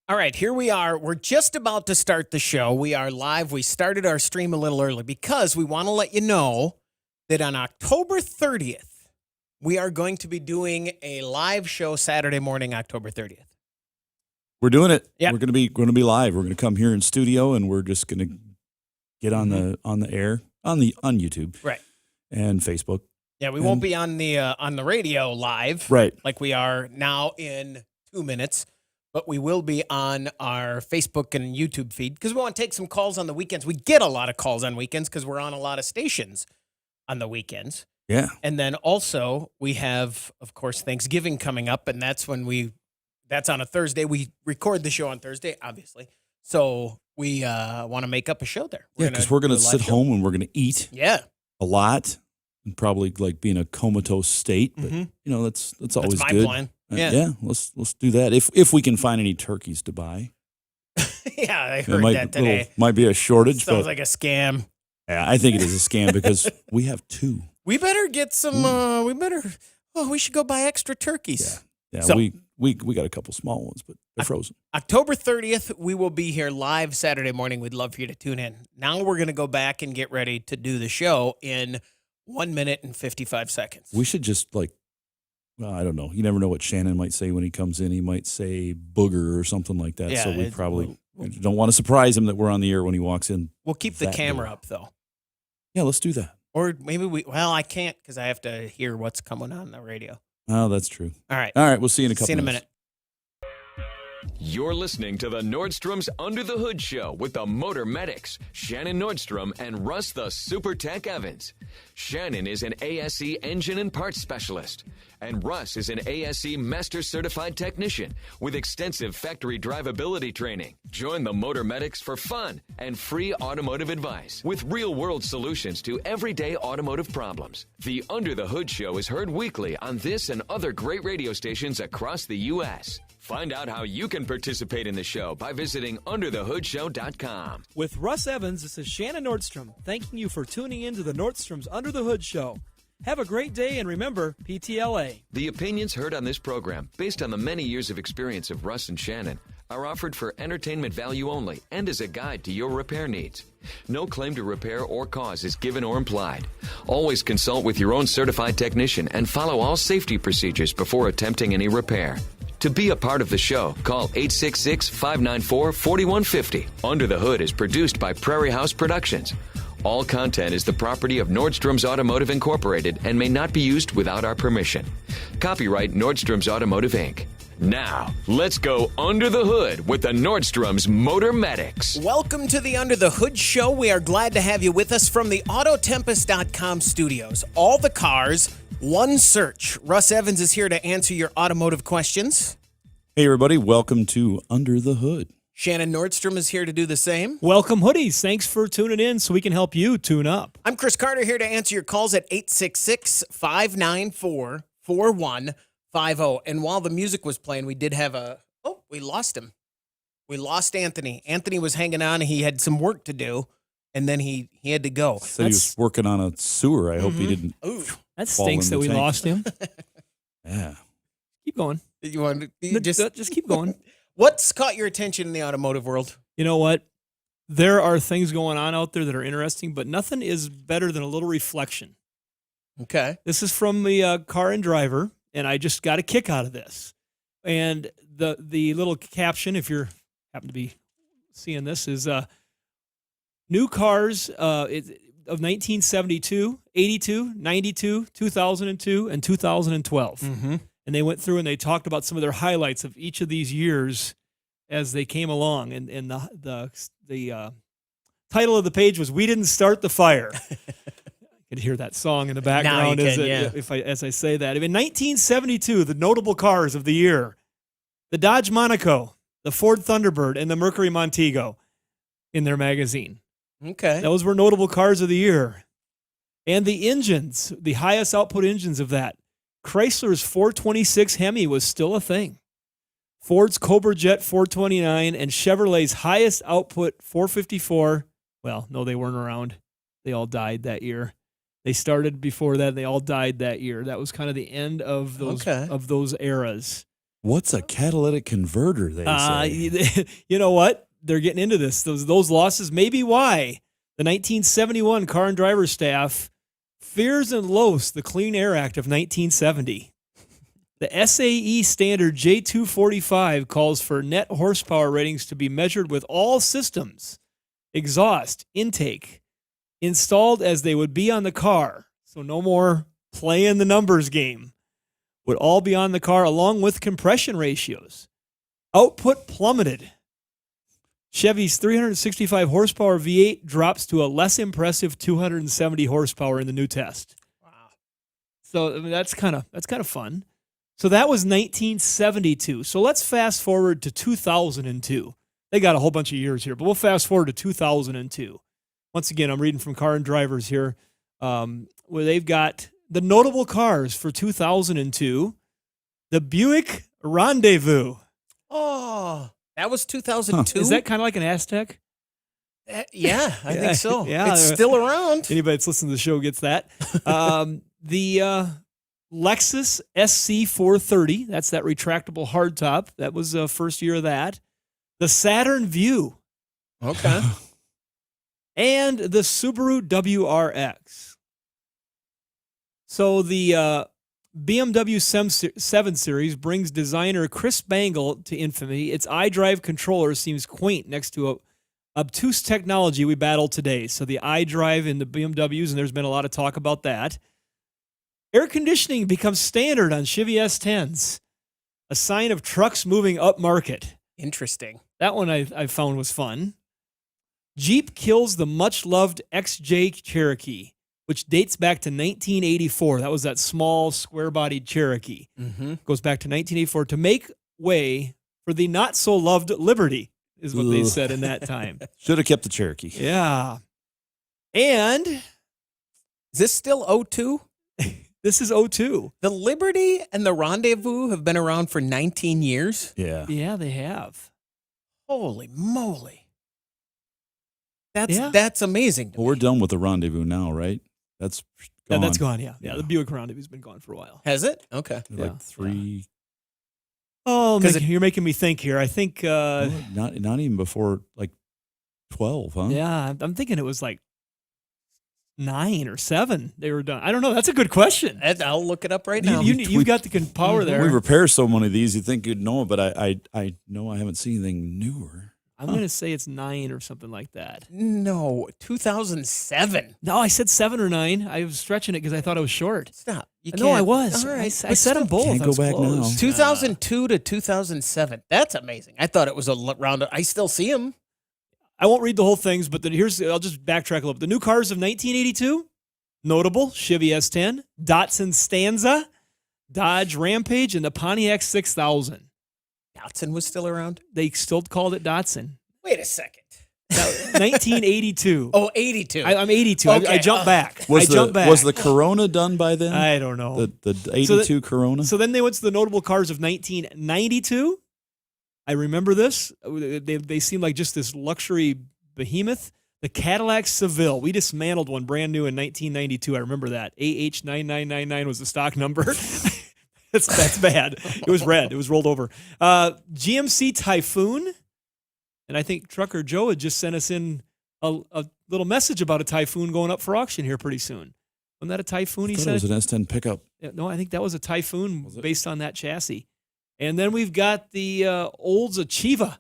All right, here we are. We're just about to start the show. We are live. We started our stream a little early because we want to let you know that on October 30th, we are going to be doing a live show Saturday morning, October 30th. We're doing it. Yep. We're going to be live. We're going to come here in studio, and we're just going to get on the air on YouTube, right, and Facebook. Yeah, we won't be on the radio live, right, like we are now in 2 minutes. But we will be on our Facebook and YouTube feed because we want to take some calls on the weekends. We get a lot of calls on weekends because we're on a lot of stations on the weekends. Yeah. And then also we have, of course, Thanksgiving coming up, and that's on a Thursday. We record the show on Thursday, obviously. So we want to make up a show there. Because we're going to sit home and we're going to eat a lot and probably like be in a comatose state. But, that's always my good. Plan. Yeah, let's do that if we can find any turkeys to buy. Yeah, I heard that today. Might be a shortage. Sounds like a scam. Yeah, I think it is a scam because we have two. We better get some. We should go buy extra turkeys. Yeah. So, we got a couple small ones, but they're frozen. October 30th, we will be here live Saturday morning. We'd love for you to tune in. Now we're going to go back and get ready to do the show in 1 minute and 55 seconds. We should just I don't know. You never know what Shannon might say when he comes in. He might say booger or something like that. Yeah, so we probably don't want to surprise him that we're on the air when he walks in. We'll keep the camera up, though. Yeah, let's do that. Or maybe I can't because I have to hear what's coming on the radio. Oh, that's true. All right. We'll see you in a couple minutes. See you in a minute. You're listening to the Nordstrom's Under the Hood Show with the Motor Medics, Shannon Nordstrom and Russ the Super Tech Evans. Shannon is an ASE engine and parts specialist, and Russ is an ASE Master Certified Technician with extensive factory drivability training. Join the Motor Medics for fun and free automotive advice with real-world solutions to everyday automotive problems. The Under the Hood Show is heard weekly on this and other great radio stations across the U.S. Find out how you can participate in the show by visiting underthehoodshow.com. With Russ Evans, this is Shannon Nordstrom, thanking you for tuning in to the Nordstrom's Under the Hood Show. Have a great day, and remember, PTLA. The opinions heard on this program, based on the many years of experience of Russ and Shannon, are offered for entertainment value only and as a guide to your repair needs. No claim to repair or cause is given or implied. Always consult with your own certified technician and follow all safety procedures before attempting any repair. To be a part of the show, call 866-594-4150. Under the Hood is produced by Prairie House Productions. All content is the property of Nordstrom's Automotive Incorporated and may not be used without our permission. Copyright Nordstrom's Automotive, Inc. Now, let's go under the hood with the Nordstrom's Motor Medics. Welcome to the Under the Hood Show. We are glad to have you with us from the Autotempest.com studios. All the cars, one search. Russ Evans is here to answer your automotive questions. Hey, everybody. Welcome to Under the Hood. Shannon Nordstrom is here to do the same. Welcome, hoodies. Thanks for tuning in so we can help you tune up. I'm Chris Carter here to answer your calls at 866-594-4150. And while the music was playing, we did have we lost him. We lost Anthony. Anthony was hanging on. He had some work to do, and then he had to go. Said he was working on a sewer. I hope he didn't. Ooh, that stinks that we lost him. Yeah. Keep going. You want to just keep going. What's caught your attention in the automotive world? You know what? There are things going on out there that are interesting, but nothing is better than a little reflection. Okay. This is from the Car and Driver, and I just got a kick out of this. And the little caption, if you happen to be seeing this, is new cars of 1972, 82, 92, 2002, and 2012. Mm-hmm. And they went through and they talked about some of their highlights of each of these years as they came along. And the title of the page was "We Didn't Start the Fire." You could hear that song in the background as I say that. In 1972, the notable cars of the year: the Dodge Monaco, the Ford Thunderbird, and the Mercury Montego in their magazine. Okay. Those were notable cars of the year. And the engines, the highest output engines of that. Chrysler's 426 Hemi was still a thing. Ford's Cobra Jet 429 and Chevrolet's highest output 454. Well, no, they weren't around. They all died that year. They started before that. They all died that year. That was kind of the end of those eras. What's a catalytic converter, they say? You know what? They're getting into this. Those losses may be why the 1971 Car and Driver staff fears and loathes the Clean Air Act of 1970. The SAE standard J245 calls for net horsepower ratings to be measured with all systems, exhaust, intake, installed as they would be on the car. So no more playing the numbers game. Would all be on the car along with compression ratios. Output plummeted. Chevy's 365 horsepower V8 drops to a less impressive 270 horsepower in the new test. Wow. So I mean, that's kind of fun. So that was 1972. So let's fast forward to 2002. They got a whole bunch of years here, but we'll fast forward to 2002. Once again, I'm reading from Car and Drivers here, where they've got the notable cars for 2002. The Buick Rendezvous. Oh, that was 2002? Is that kind of like an Aztec? Yeah, I think so. Yeah. It's still around. Anybody that's listening to the show gets that. The Lexus SC430, that's that retractable hardtop. That was the first year of that. The Saturn Vue. Okay. And the Subaru WRX. So the BMW 7 Series brings designer Chris Bangle to infamy. Its iDrive controller seems quaint next to a obtuse technology we battle today. So the iDrive in the BMWs, and there's been a lot of talk about that. Air conditioning becomes standard on Chevy S10s, a sign of trucks moving up market. Interesting. That one I found was fun. Jeep kills the much-loved XJ Cherokee, which dates back to 1984. That was that small, square-bodied Cherokee. Mm-hmm. Goes back to 1984 to make way for the not-so-loved Liberty, is what they said in that time. Should have kept the Cherokee. Yeah. And Is this still 02? this is 02. The Liberty and the Rendezvous have been around for 19 years. Yeah. Yeah, they have. Holy moly. Yeah. That's amazing. Well, we're done with the Rendezvous now, right? That's Yeah, gone. that's gone, yeah. Yeah, the Buick Rendezvous has been gone for a while. Has it? Okay. Like Yeah. 3. Oh, 'Cause you're making me think here. I think, Not even before like 12, huh? yeah, I'm thinking it was like 9 or 7 they were done. I don't know. That's a good question. I'll look it up right now. You've got the power there. We repair so many of these, you'd think you'd know it, but I know I haven't seen anything newer. I'm going to say it's 9 or something like that. No, 2007. No, I said 7 or 9. I was stretching it because I thought it was short. Stop. You No, I can't- was. All right. I said them both. Can't I go was back close. now. 2002 to 2007. That's amazing. I thought it was a round. I still see them. I won't read the whole things, but I'll just backtrack a little bit. The new cars of 1982, notable, Chevy S10, Datsun Stanza, Dodge Rampage, and the Pontiac 6000. Datsun was still around. They still called it Datsun. Wait a second. 1982. Oh, 82. I'm 82. Okay. I jumped back. Was back. the Corona done by then? I don't know. The 82 Corona? So then they went to the notable cars of 1992. I remember this. They seem like just this luxury behemoth. The Cadillac Seville. We dismantled one brand new in 1992. I remember that. AH9999 was the stock number. That's bad. It was red. It was rolled over. GMC Typhoon. And I think Trucker Joe had just sent us in a little message about a Typhoon going up for auction here pretty soon. Wasn't that a Typhoon, he I thought said? it was an S10 pickup. No, I think that was a Typhoon Was it? based on that chassis. And then we've got the Olds Achieva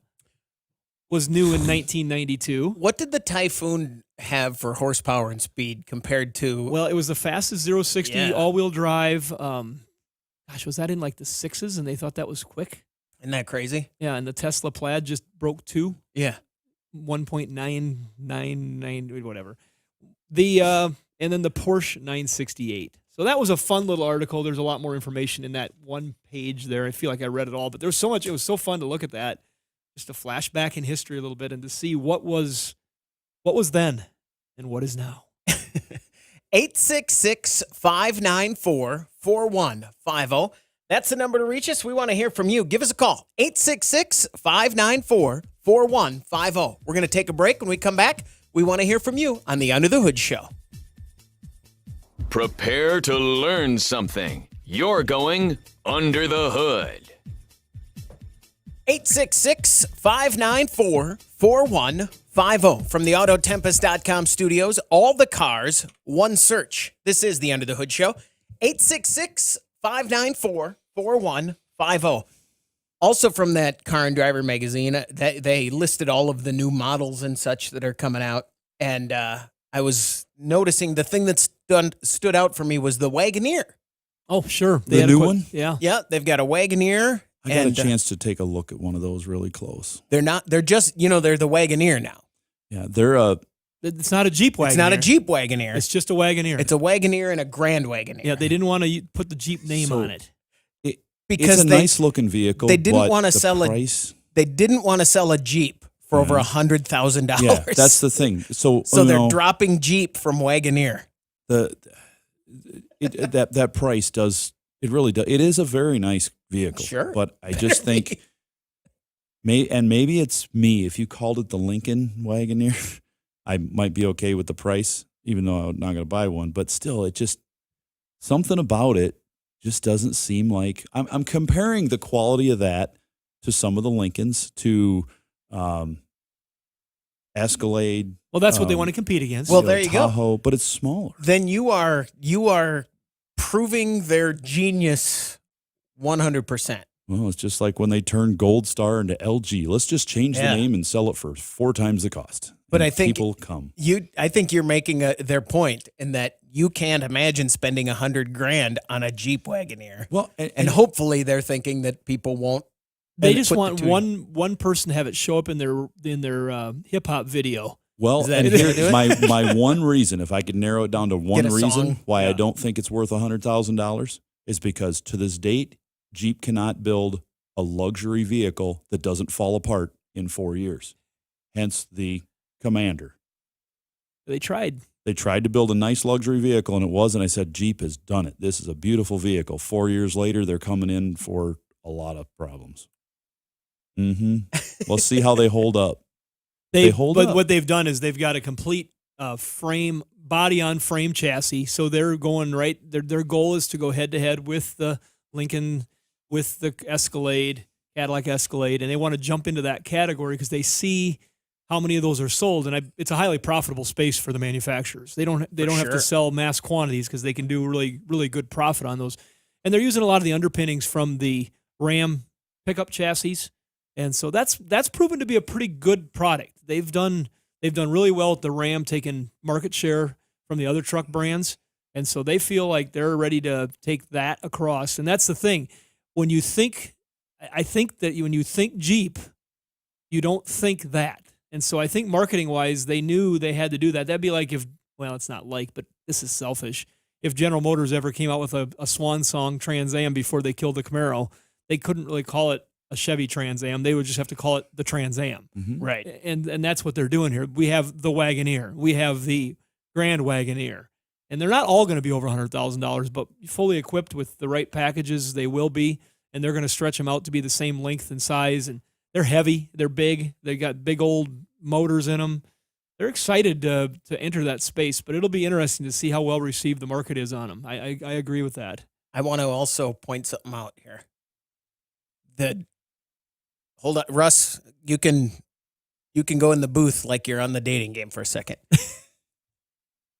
was new in 1992. What did the Typhoon have for horsepower and speed compared to? Well, it was the fastest 0-60 Yeah. all-wheel drive. Gosh, was that in like the 6s and they thought that was quick? Isn't that crazy? Yeah, and the Tesla Plaid just broke 2. Yeah. 1.999, whatever. And then the Porsche 968. So that was a fun little article. There's a lot more information in that one page there. I feel like I read it all, but there was so much. It was so fun to look at that, just to flash back in history a little bit and to see what was then and what is now. 866-594-4150. That's the number to reach us. We want to hear from you. Give us a call. 866-594-4150. We're going to take a break. When we come back, we want to hear from you on the Under the Hood Show. Prepare to learn something. You're going under the hood. 866-594-4150 from the Autotempest.com studios. All the cars, one search. This is the Under the Hood Show. 866-594-4150. Also from that Car and Driver magazine, they listed all of the new models and such that are coming out. And I was noticing the thing that stood out for me was the Wagoneer. Oh, sure. The new one? Yeah. Yeah, they've got a Wagoneer. I got a chance to take a look at one of those really close. They're just, they're the Wagoneer now. Yeah, It's not a Jeep Wagoneer. It's not a Jeep Wagoneer. It's just a Wagoneer. It's a Wagoneer and a Grand Wagoneer. Yeah, they didn't want to put the Jeep name on it. Because it's a nice looking vehicle. They didn't want to sell They didn't want to sell a Jeep for over $100,000. Yeah, that's the thing. So they're dropping Jeep from Wagoneer. That price does it really does. It is a very nice vehicle. Sure, but I just think maybe it's me. If you called it the Lincoln Wagoneer, I might be okay with the price, even though I'm not going to buy one. But still, it just something about it just doesn't seem like I'm comparing the quality of that to some of the Lincolns, to Escalade. Well, that's what they want to compete against. Well, there you Tahoe, go. But it's smaller. Then you are proving their genius 100%. Well, it's just like when they turned Gold Star into LG. Let's just change the name and sell it for 4 times the cost. But and I think people come. I think you're making their point in that you can't imagine spending $100,000 on a Jeep Wagoneer. Well, and hopefully they're thinking that people won't. They just want one person to have it show up in their hip hop video. Well, and here's my one reason, if I could narrow it down to one reason why I don't think it's worth $100,000, is because to this date, Jeep cannot build a luxury vehicle that doesn't fall apart in 4 years. Hence the Commander. They tried. They tried to build a nice luxury vehicle, and it wasn't. I said, Jeep has done it. This is a beautiful vehicle. 4 years later, they're coming in for a lot of problems. We'll see how they hold up. They hold up. But what they've done is they've got a complete frame, body-on-frame chassis. So they're going right. Their goal is to go head-to-head with the Lincoln, with the Escalade, Cadillac Escalade, and they want to jump into that category because they see how many of those are sold, and it's a highly profitable space for the manufacturers. They don't have to sell mass quantities because they can do really, really good profit on those. And they're using a lot of the underpinnings from the Ram pickup chassis, and so that's proven to be a pretty good product. They've done really well at the Ram, taking market share from the other truck brands, and so they feel like they're ready to take that across. And that's the thing. When you think Jeep, you don't think that. And so I think marketing-wise, they knew they had to do that. That'd be like it's not like, but this is selfish. If General Motors ever came out with a swan song Trans Am before they killed the Camaro, they couldn't really call it a Chevy Trans Am. They would just have to call it the Trans Am. Mm-hmm. Right. And that's what they're doing here. We have the Wagoneer. We have the Grand Wagoneer. And they're not all going to be over $100,000, but fully equipped with the right packages, they will be. And they're going to stretch them out to be the same length and size. And they're heavy. They're big. They got big old motors in them. They're excited to enter that space, but it'll be interesting to see how well received the market is on them. I agree with that. I want to also point something out here. Hold on, Russ. You can go in the booth like you're on the dating game for a second.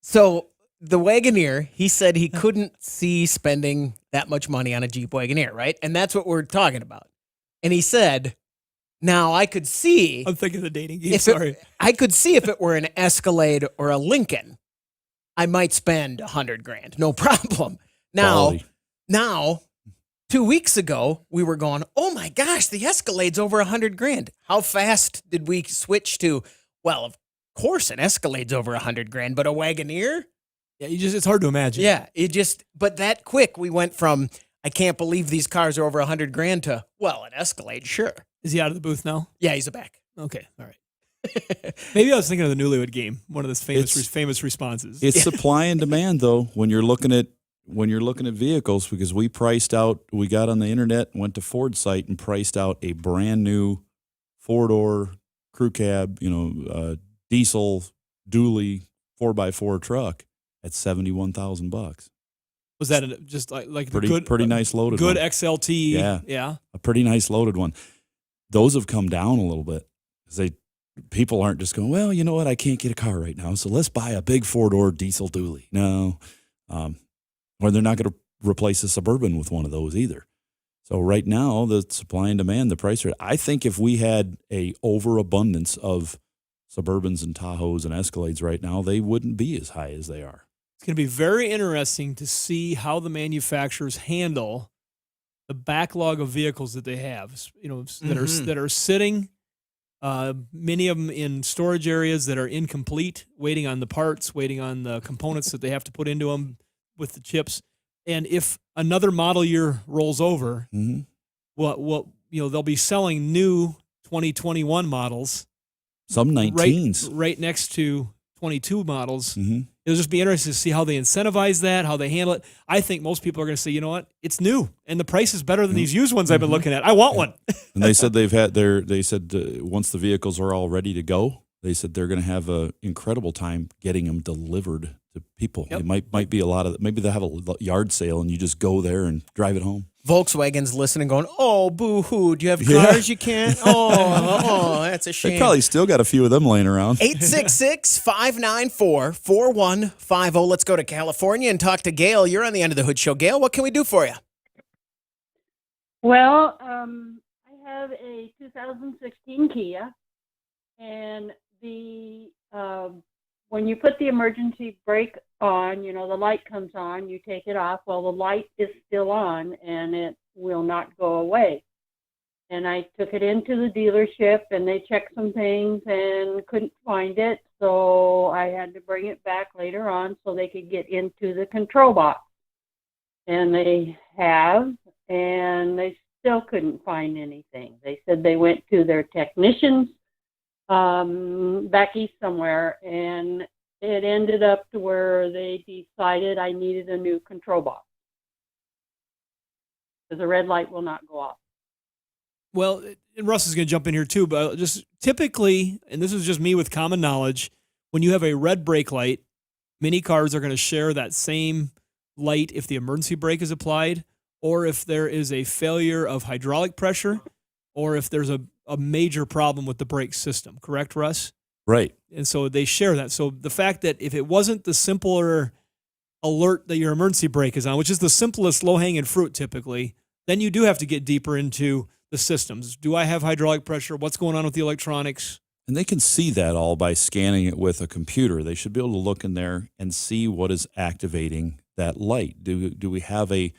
So the Wagoneer, he said he couldn't see spending that much money on a Jeep Wagoneer, right? And that's what we're talking about. And he said, now I could see. I'm thinking of the dating game. Sorry. I could see if it were an Escalade or a Lincoln, I might spend $100,000, no problem. Now, 2 weeks ago, we were going, oh my gosh, the Escalade's over $100,000. How fast did we switch to? Well, of course, an Escalade's over $100,000, but a Wagoneer. Yeah, it's hard to imagine. Yeah, but that quick, we went from, I can't believe these cars are over $100,000 to, well, an Escalade, sure. Is he out of the booth now? Yeah, he's back. Okay, all right. Maybe I was thinking of the Newlywed Game, one of those famous responses. It's supply and demand, though, when you're looking at vehicles, because we got on the internet, went to Ford's site and priced out a brand new 4-door crew cab, diesel dually 4x4 truck at $71,000. Was that just like pretty nice loaded good one. XLT? Yeah, a pretty nice loaded one. those have come down a little bit. People aren't just going, well, you know what, I can't get a car right now, so let's buy a big 4-door diesel dually. No, or they're not going to replace a Suburban with one of those either. So right now, the supply and demand, the price rate, I think if we had a overabundance of Suburbans and Tahoes and Escalades right now, they wouldn't be as high as they are. It's going to be very interesting to see how the manufacturers handle the backlog of vehicles that they have, that are sitting, many of them in storage areas that are incomplete, waiting on the parts, waiting on the components that they have to put into them with the chips. And if another model year rolls over, they'll be selling new 2021 models, some 19s, right next to 22 models. It'll just be interesting to see how they incentivize that, how they handle it. I think most people are going to say, you know what, it's new, and the price is better than these used ones I've been looking at. I want one. And they said once the vehicles are all ready to go, they said they're going to have an incredible time getting them delivered to people. Yep. It might be a lot of, maybe they'll have a yard sale and you just go there and drive it home. Volkswagen's listening going, oh, boo-hoo, do you have cars you can't? Oh, that's a shame. They probably still got a few of them laying around. 866-594-4150. Let's go to California and talk to Gail. You're on the End of the Hood Show. Gail, what can we do for you? Well, I have a 2016 Kia, and when you put the emergency brake on, the light comes on, you take it off. Well, the light is still on, and it will not go away. And I took it into the dealership, and they checked some things and couldn't find it, so I had to bring it back later on so they could get into the control box. And they have, and they still couldn't find anything. They said they went to their technicians back east somewhere, and it ended up to where they decided I needed a new control box because the red light will not go off. Well, and Russ is going to jump in here too, but just typically, and this is just me with common knowledge, when you have a red brake light, many cars are going to share that same light if the emergency brake is applied, or if there is a failure of hydraulic pressure, or if there's a major problem with the brake system. Correct, Russ? Right. And so they share that. So the fact that if it wasn't the simpler alert that your emergency brake is on, which is the simplest low-hanging fruit typically, then you do have to get deeper into the systems. Do I have hydraulic pressure? What's going on with the electronics? And they can see that all by scanning it with a computer. They should be able to look in there and see what is activating that light. Do we have a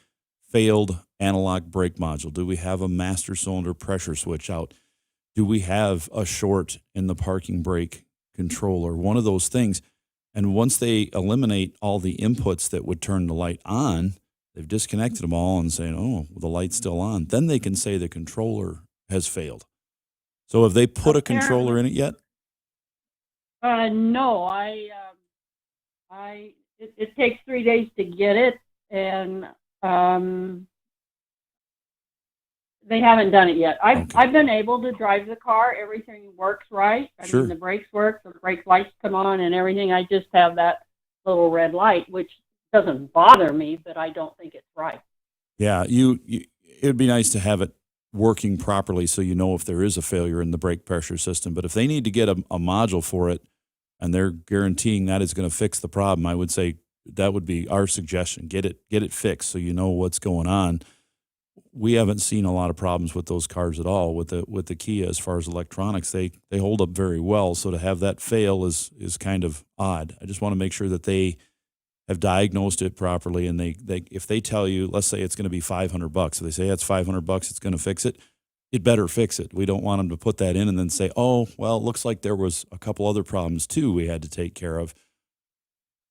failed analog brake module? Do we have a master cylinder pressure switch out? Do we have a short in the parking brake controller? One of those things. And once they eliminate all the inputs that would turn the light on, they've disconnected them all and saying, oh, well, the light's still on. Then they can say the controller has failed. So have they put a controller in it yet? No, it takes 3 days to get it, and they haven't done it yet. I've been able to drive the car. Everything works right. I mean, the brakes work, the brake lights come on and everything. I just have that little red light, which doesn't bother me, but I don't think it's right. Yeah, it would be nice to have it working properly so you know if there is a failure in the brake pressure system. But if they need to get a module for it and they're guaranteeing that is going to fix the problem, I would say that would be our suggestion. Get it fixed so you know what's going on. We haven't seen a lot of problems with those cars at all with the Kia as far as electronics. They hold up very well. So to have that fail is kind of odd. I just want to make sure that they have diagnosed it properly, and they if they tell you, let's say it's going to be $500, if they say it's $500, it's going to fix it, it better fix it. We don't want them to put that in and then say, oh, well, it looks like there was a couple other problems too we had to take care of.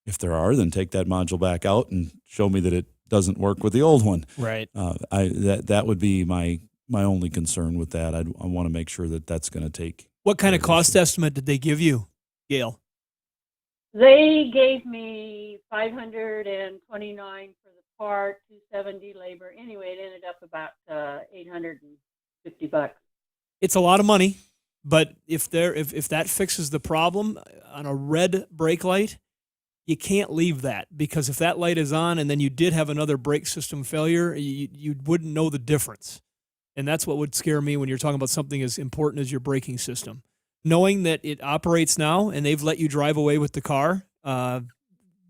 If there are, then take that module back out and show me that it doesn't work with the old one. Right. That would be my only concern with that. I want to make sure that that's going to take. What kind of cost estimate did they give you, Gail? They gave me $529 for the part, $270 labor. Anyway, it ended up about $850. It's a lot of money, but if that fixes the problem on a red brake light, you can't leave that, because if that light is on and then you did have another brake system failure, you wouldn't know the difference. And that's what would scare me when you're talking about something as important as your braking system. Knowing that it operates now and they've let you drive away with the car,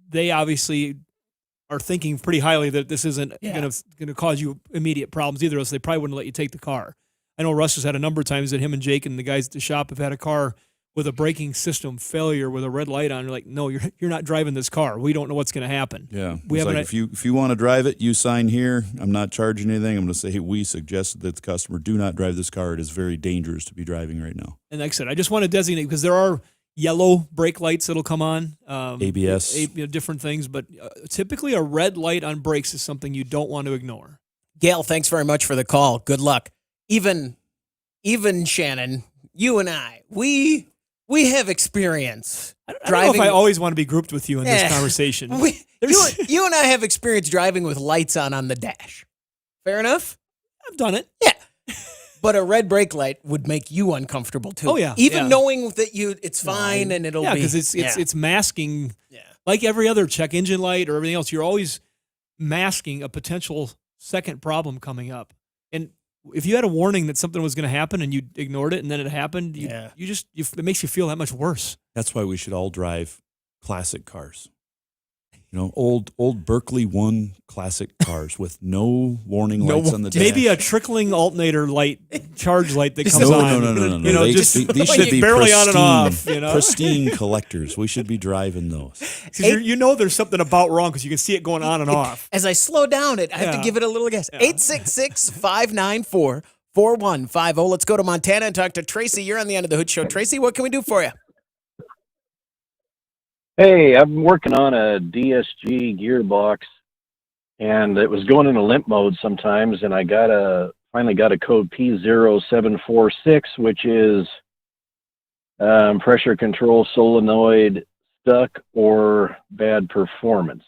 they obviously are thinking pretty highly that this isn't going to cause you immediate problems either, else they probably wouldn't let you take the car. I know Russ has had a number of times that him and Jake and the guys at the shop have had a car with a braking system failure with a red light on. You're like, no, you're not driving this car. We don't know what's going to happen. Yeah. If you want to drive it, you sign here. I'm not charging anything. I'm going to say, hey, we suggested that the customer do not drive this car. It is very dangerous to be driving right now. And like I said, I just want to designate because there are yellow brake lights that'll come on. ABS. Different things. But typically a red light on brakes is something you don't want to ignore. Gail, thanks very much for the call. Good luck. Even Shannon, you and I, we have experience I driving. don't know if I always want to be grouped with you in this conversation. You and I have experience driving with lights on the dash. Fair enough? I've done it. Yeah. But a red brake light would make you uncomfortable too. Oh, yeah. Even knowing that it's fine and it'll be. Yeah, because it's masking, like every other check engine light or everything else, you're always masking a potential second problem coming up. And if you had a warning that something was going to happen and you ignored it and then it happened, it makes you feel that much worse. That's why we should all drive classic cars. You know, old Berkeley 1 classic cars with no warning lights on the dash. Maybe a trickling alternator light, charge light that comes on. No. You know, these should be barely pristine, on and off. You know, pristine collectors. We should be driving those. You know there's something about wrong because you can see it going on and off. As I slow down I have to give it a little gas. 866-594-4150. Let's go to Montana and talk to Tracy. You're on the End of the Hood Show. Tracy, what can we do for you? Hey, I'm working on a DSG gearbox, and it was going into limp mode sometimes, and I finally got a code P0746, which is pressure control solenoid stuck or bad performance.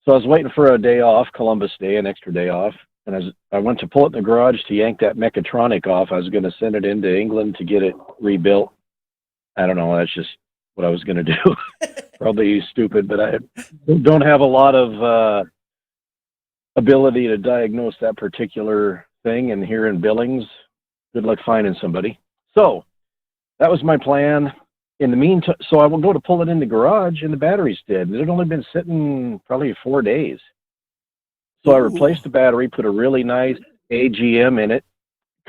So I was waiting for a day off, Columbus Day, an extra day off, and as I went to pull it in the garage to yank that mechatronic off, I was going to send it into England to get it rebuilt. I don't know, that's just what I was going to do. Probably stupid, but I don't have a lot of ability to diagnose that particular thing. And here in Billings, good luck finding somebody. So that was my plan. In the meantime, so I will go to pull it in the garage, and the battery's dead. It had only been sitting probably 4 days. So I replaced the battery, put a really nice AGM in it.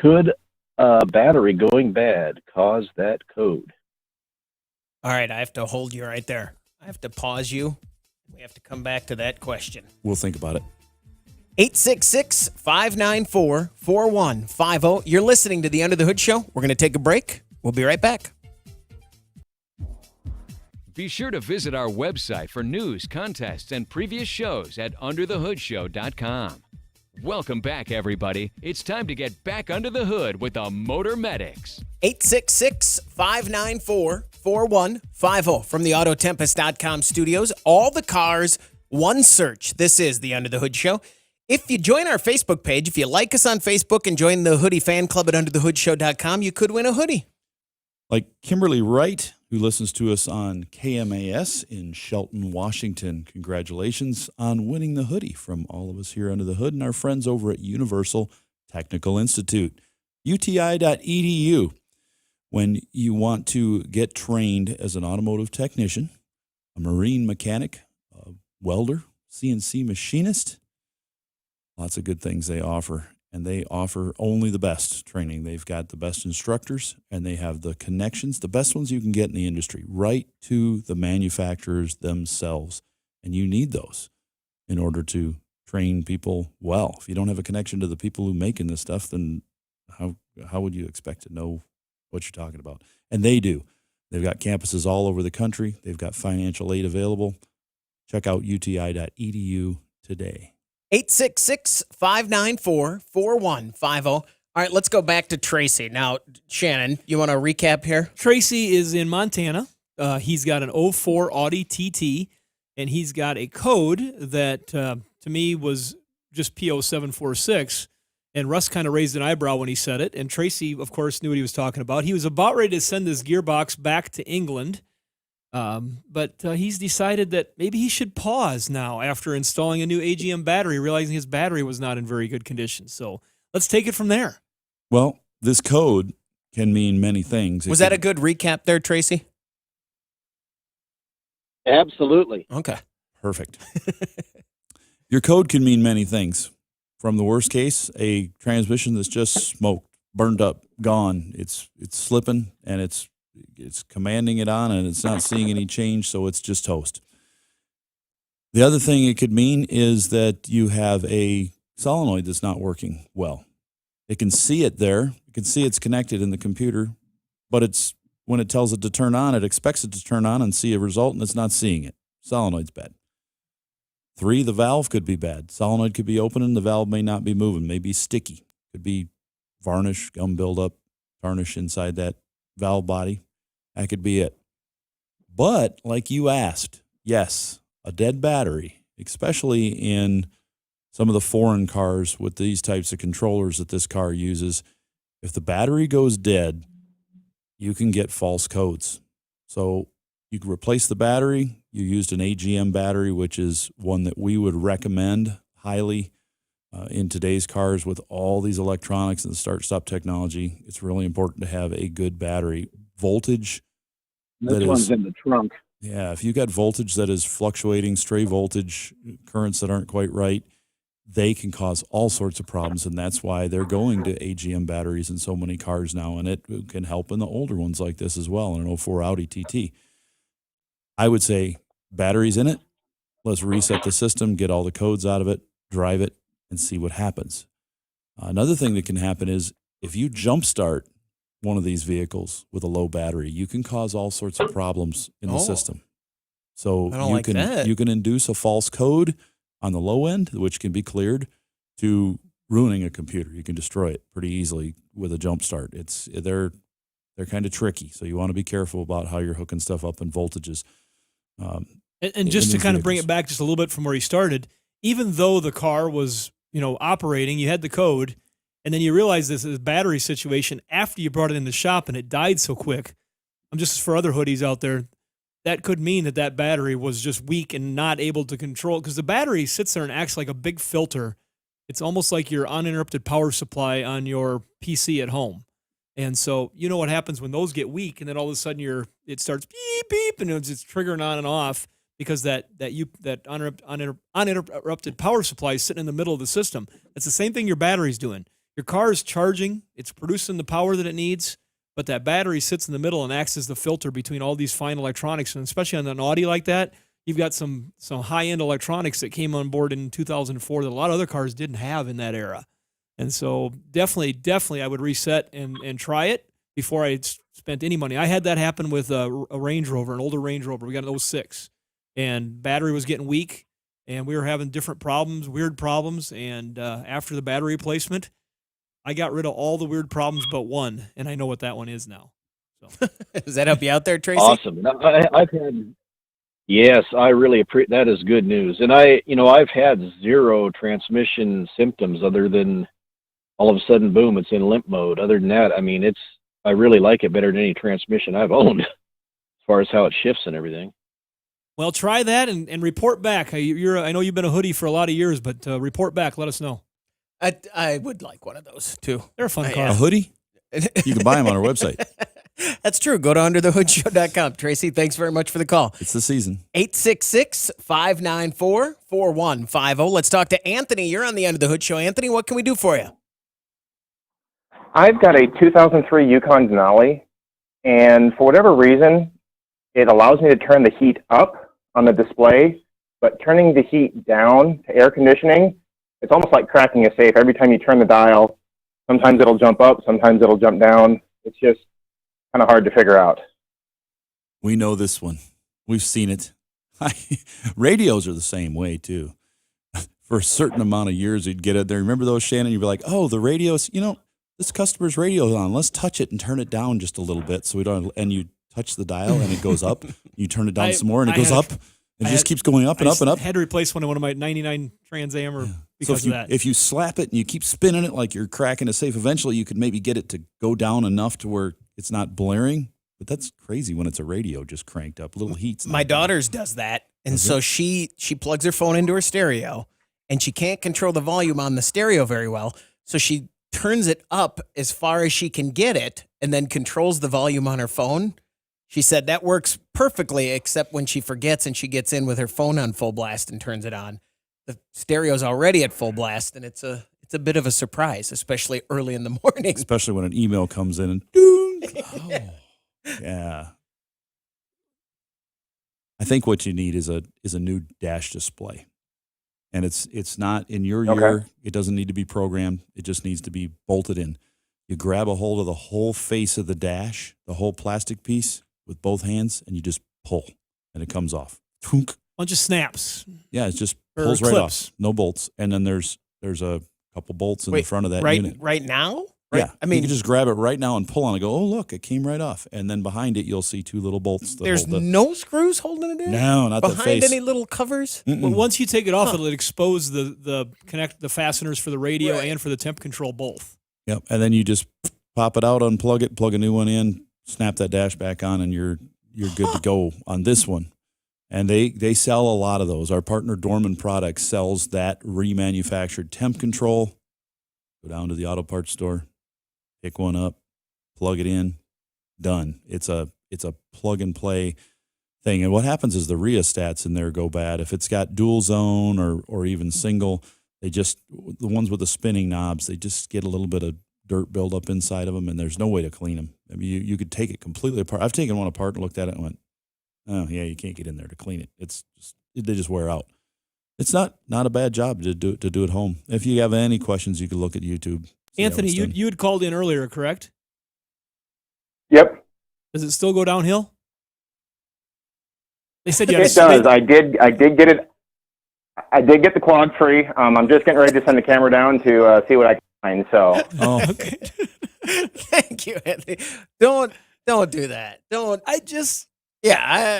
Could a battery going bad cause that code? All right, I have to hold you right there. I have to pause you. We have to come back to that question. We'll think about it. 866-594-4150. You're listening to the Under the Hood Show. We're going to take a break. We'll be right back. Be sure to visit our website for news, contests, and previous shows at underthehoodshow.com. Welcome back, everybody. It's time to get back under the hood with the Motor Medics. 866-594-4150 from the Autotempest.com studios. All the cars, one search. This is the Under the Hood Show. If you join our Facebook page, if you like us on Facebook and join the Hoodie Fan Club at underthehoodshow.com, you could win a hoodie. Like Kimberly Wright, who listens to us on KMAS in Shelton, Washington. Congratulations on winning the hoodie from all of us here under the hood and our friends over at Universal Technical Institute, UTI.edu. When you want to get trained as an automotive technician, a marine mechanic, a welder, CNC machinist, lots of good things they offer. And they offer only the best training. They've got the best instructors, and they have the connections, the best ones you can get in the industry, right to the manufacturers themselves. And you need those in order to train people well. If you don't have a connection to the people who are making this stuff, then how would you expect to know what you're talking about? And they do. They've got campuses all over the country. They've got financial aid available. Check out uti.edu today. 866-594-4150. All right, let's go back to Tracy. Now, Shannon, you want to recap here? Tracy is in Montana. He's got an 04 Audi TT, and he's got a code that, to me, was just P0746. And Russ kind of raised an eyebrow when he said it. And Tracy, of course, knew what he was talking about. He was about ready to send this gearbox back to England. But he's decided that maybe he should pause now after installing a new AGM battery, realizing his battery was not in very good condition. So let's take it from there. Well, this code can mean many things. Was that a good recap there, Tracy? Absolutely. Okay. Perfect. Your code can mean many things. From the worst case, a transmission that's just smoked, burned up, gone. It's slipping, and it's commanding it on, and it's not seeing any change, so it's just toast. The other thing it could mean is that you have a solenoid that's not working well. It can see it there. It can see it's connected in the computer, but it's when it tells it to turn on, it expects it to turn on and see a result, and it's not seeing it. Solenoid's bad. 3, the valve could be bad. Solenoid could be open, and the valve may not be moving, may be sticky. Could be varnish, gum buildup, tarnish inside that valve body. That could be it. But like you asked, yes, a dead battery, especially in some of the foreign cars with these types of controllers that this car uses, if the battery goes dead, you can get false codes. So you can replace the battery. You used an AGM battery, which is one that we would recommend highly in today's cars with all these electronics and the start-stop technology. It's really important to have a good battery. Voltage. This one's in the trunk. Yeah, if you got voltage that is fluctuating, stray voltage, currents that aren't quite right, they can cause all sorts of problems, and that's why they're going to AGM batteries in so many cars now, and it can help in the older ones like this as well, in an 04 Audi TT. I would say batteries in it, let's reset the system, get all the codes out of it, drive it, and see what happens. Another thing that can happen is if you jumpstart one of these vehicles with a low battery, you can cause all sorts of problems in the system. So you can induce a false code on the low end, which can be cleared, to ruining a computer. You can destroy it pretty easily with a jump start. They're kind of tricky, so you want to be careful about how you're hooking stuff up in voltages. And just to kind of bring it back just a little bit from where you started, even though the car was operating, you had the code, and then you realize this is a battery situation after you brought it in the shop and it died so quick. Just for other hoodies out there, that could mean that battery was just weak and not able to control, because the battery sits there and acts like a big filter. It's almost like your uninterrupted power supply on your PC at home. And so you know what happens when those get weak, and then all of a sudden it starts beep, beep, and it's triggering on and off because that uninterrupted power supply is sitting in the middle of the system. It's the same thing your battery's doing. Your car is charging, it's producing the power that it needs, but that battery sits in the middle and acts as the filter between all these fine electronics. And especially on an Audi like that, you've got some high-end electronics that came on board in 2004 that a lot of other cars didn't have in that era. And so definitely I would reset and try it before I spent any money. I had that happen with a Range Rover, an older Range Rover. We got an 06, and battery was getting weak, and we were having different problems, weird problems. And after the battery replacement, I got rid of all the weird problems but one, and I know what that one is now. So. Does that help you out there, Tracy? Awesome. I've had, yes, I really appreciate that. Is good news. And I've had zero transmission symptoms other than all of a sudden, boom, it's in limp mode. Other than that, I really like it better than any transmission I've owned as far as how it shifts and everything. Well, try that and report back. I know you've been a hoodie for a lot of years, but report back. Let us know. I would like one of those, too. They're a fun car. A hoodie? You can buy them on our website. That's true. Go to underthehoodshow.com. Tracy, thanks very much for the call. It's the season. 866-594-4150. Let's talk to Anthony. You're on the Under the Hood Show. Anthony, what can we do for you? I've got a 2003 Yukon Denali, and for whatever reason, it allows me to turn the heat up on the display, but turning the heat down to air conditioning, it's almost like cracking a safe. Every time you turn the dial, sometimes it'll jump up, sometimes it'll jump down. It's just kind of hard to figure out. We know this one. We've seen it. Radios are the same way, too. For a certain amount of years, you'd get it there. Remember those, Shannon? You'd be like, oh, the radio's, this customer's radio is on. Let's touch it and turn it down just a little bit so we don't, and you touch the dial and it goes up. You turn it down some more and it goes up. It just keeps going up and up and up. I had to replace one of my 99 Trans Am because of that. If you slap it and you keep spinning it like you're cracking a safe, eventually you could maybe get it to go down enough to where it's not blaring. But that's crazy when it's a radio just cranked up. Little heat. My daughter's does that. And so she plugs her phone into her stereo, and she can't control the volume on the stereo very well. So she turns it up as far as she can get it and then controls the volume on her phone. She said that works perfectly, except when she forgets and she gets in with her phone on full blast and turns it on. The stereo's already at full blast, and it's a bit of a surprise, especially early in the morning. Especially when an email comes in and doom. Oh, yeah. I think what you need is a new dash display. And it's not in your year. It doesn't need to be programmed. It just needs to be bolted in. You grab a hold of the whole face of the dash, the whole plastic piece with both hands, and you just pull, and it comes off. Thunk. Bunch of snaps. Yeah, it just Or pulls right clips. off. No bolts. And then there's a couple bolts in the front of that unit. Right now? Yeah, I mean, you can just grab it right now and pull on it. Go, oh look, it came right off, and then behind it you'll see two little bolts. That there's hold the, no screws holding it in? no, not the Behind face. any little covers? Well, once you take it off, it'll expose the fasteners for the radio and for the temp control both. Yep, and then you just pop it out, unplug it, plug a new one in, snap that dash back on, and you're good to go on this one. And they sell a lot of those. Our partner Dorman Products sells that remanufactured temp control. Go down to the auto parts store, pick one up, plug it in, done. It's a plug and play thing. And what happens is the rheostats in there go bad. If it's got dual zone or even single, the ones with the spinning knobs, they just get a little bit of dirt buildup inside of them, and there's no way to clean them. I mean, you could take it completely apart. I've taken one apart and looked at it and went, oh yeah, you can't get in there to clean it. They just wear out. It's not a bad job to do at home. If you have any questions, you can look at YouTube. Anthony, you had called in earlier, correct? Yep. Does it still go downhill? They said you It had does. I did get it. I did get the clog free. I'm just getting ready to send the camera down to see what I can find. So. Oh, Okay. Thank you, Anthony. Don't do that.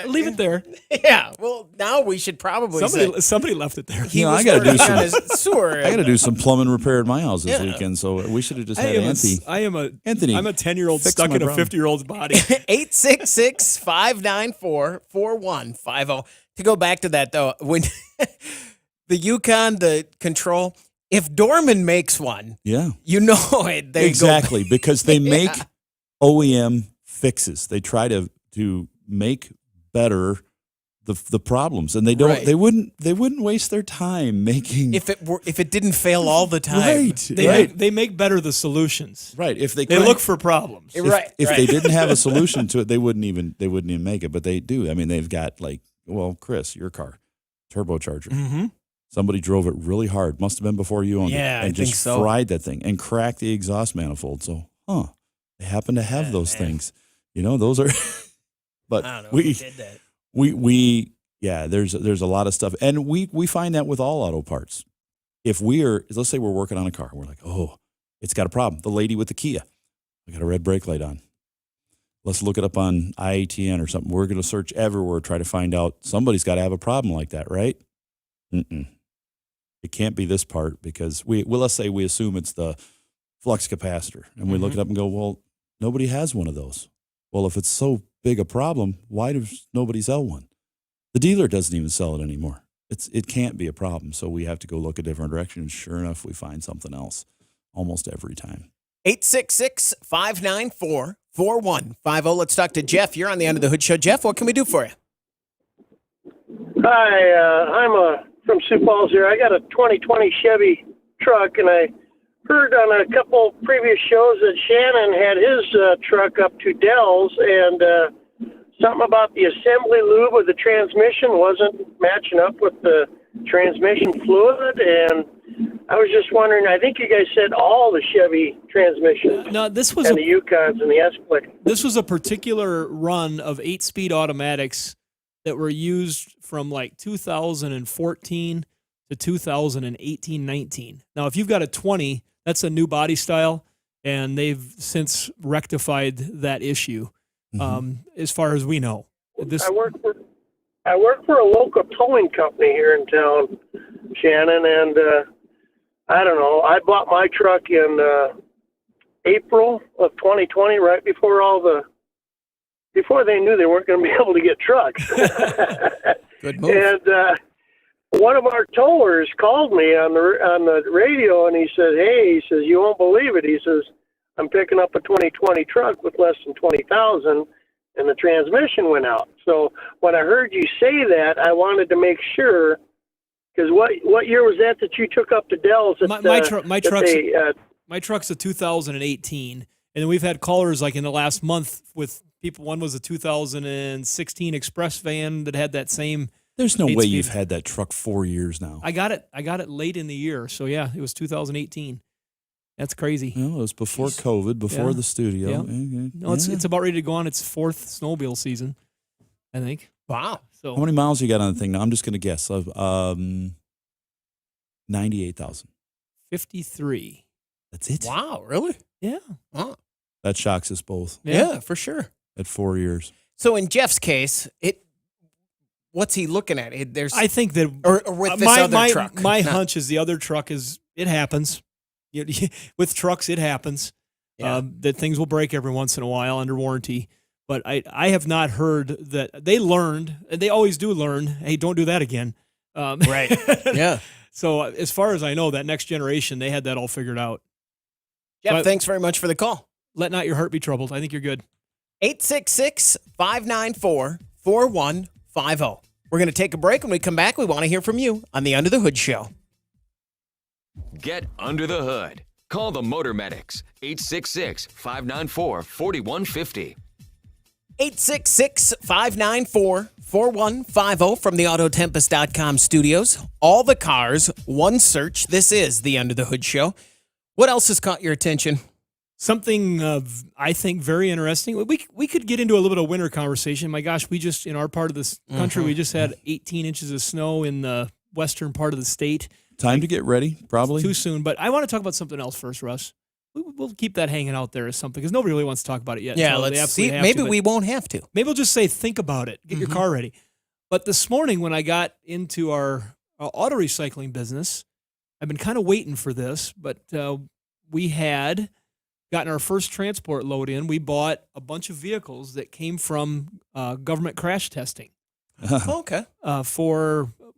leave it there. Yeah. Well, now we should probably Somebody left it there. he I was gotta do working some- on his sewer. I got to do some plumbing repair at my house this Yeah. weekend, so we should have just had Anthony. I'm a Anthony, 10-year-old fix stuck my in a problem. 50-year-old's body. 866-594-4150. To go back to that though, when the Yukon, the control, if Dorman makes one, Yeah, you know it. They exactly, because they make Yeah. OEM fixes. They try to make better the problems, and they don't. Right. They wouldn't waste their time making. If it didn't fail all the time, Right. They make better the solutions. Right. If they They couldn't- look for problems. if they didn't have a solution to it, they wouldn't even make it. But they do. I mean, they've got Chris, your car, turbocharger. Mm-hmm. Somebody drove it really hard. Must have been before you owned Yeah, it, and I think just so. fried that thing and cracked the exhaust manifold. So, they happen to have those man. things. Those are. But I don't know who did that. there's a lot of stuff, and we find that with all auto parts. Let's say we're working on a car, we're like, oh, it's got a problem. The lady with the Kia, I got a red brake light on. Let's look it up on IATN or something. We're going to search everywhere, try to find out somebody's got to have a problem like that, right? Mm-mm. It can't be this part because let's say we assume it's the flux capacitor, and we look it up and go, well, nobody has one of those. Well, if it's so big a problem, why does nobody sell one? The dealer doesn't even sell it anymore. It can't be a problem, so we have to go look a different direction. And sure enough, we find something else almost every time. 866-594-4150. Let's talk to Jeff. You're on the End of the Hood Show. Jeff, what can we do for you? Hi, I'm from Sioux Falls here. I got a 2020 Chevy truck, and I heard on a couple previous shows that Shannon had his truck up to Dell's, and something about the assembly lube of the transmission wasn't matching up with the transmission fluid, and I was just wondering, I think you guys said all the Chevy transmissions No, this was and the Yukons and the Escalade. This was a particular run of 8-speed automatics that were used from like 2014 to 2018-19. Now, if you've got a 20, that's a new body style, and they've since rectified that issue, as far as we know. I work for a local towing company here in town, Shannon, and I don't know. I bought my truck in April of 2020, right before they knew they weren't going to be able to get trucks. Good move. And one of our towers called me on the radio, and he said, "Hey," he says, "you won't believe it." He says, "I'm picking up a 2020 truck with less than 20,000, and the transmission went out." So when I heard you say that, I wanted to make sure, because what year was that you took up to Dell's? My truck's a 2018, and then we've had callers like in the last month with people. One was a 2016 Express van that had that same. There's no way you've had that truck 4 years now. I got it late in the year, so yeah, it was 2018. That's crazy. No, it was before COVID, before the studio. Yeah. Okay. No, it's about ready to go on its 4th snowmobile season, I think. Wow. So how many miles you got on the thing now? I'm just going to guess. 98,000. 53. That's it? Wow, really? Yeah. Wow. That shocks us both. Yeah, for sure. At 4 years. So in Jeff's case, what's he looking at? I think that or with this other truck. My hunch is the other truck it happens. With trucks, it happens. Yeah. That things will break every once in a while under warranty. But I have not heard that they learned, and they always do learn, hey, don't do that again. Right. Yeah. So as far as I know, that next generation, they had that all figured out. Jeff, thanks very much for the call. Let not your heart be troubled. I think you're good. 866-594-4150. We're going to take a break. When we come back, we want to hear from you on the Under the Hood Show. Get under the hood. Call the Motor Medics, 866-594-4150. 866-594-4150 from the Autotempest.com studios. All the cars, one search. This is the Under the Hood Show. What else has caught your attention? Something I think very interesting. We could get into a little bit of winter conversation. My gosh, we just, in our part of this country, we just had 18 inches of snow in the western part of the state. Time to get ready, probably. Too soon, but I want to talk about something else first, Russ. We'll keep that hanging out there as something, because nobody really wants to talk about it yet. Yeah, let's see. Maybe we won't have to. Maybe we'll just say, think about it. Get your car ready. But this morning when I got into our auto recycling business, I've been kind of waiting for this, but we had gotten our first transport load in. We bought a bunch of vehicles that came from government crash testing. Okay.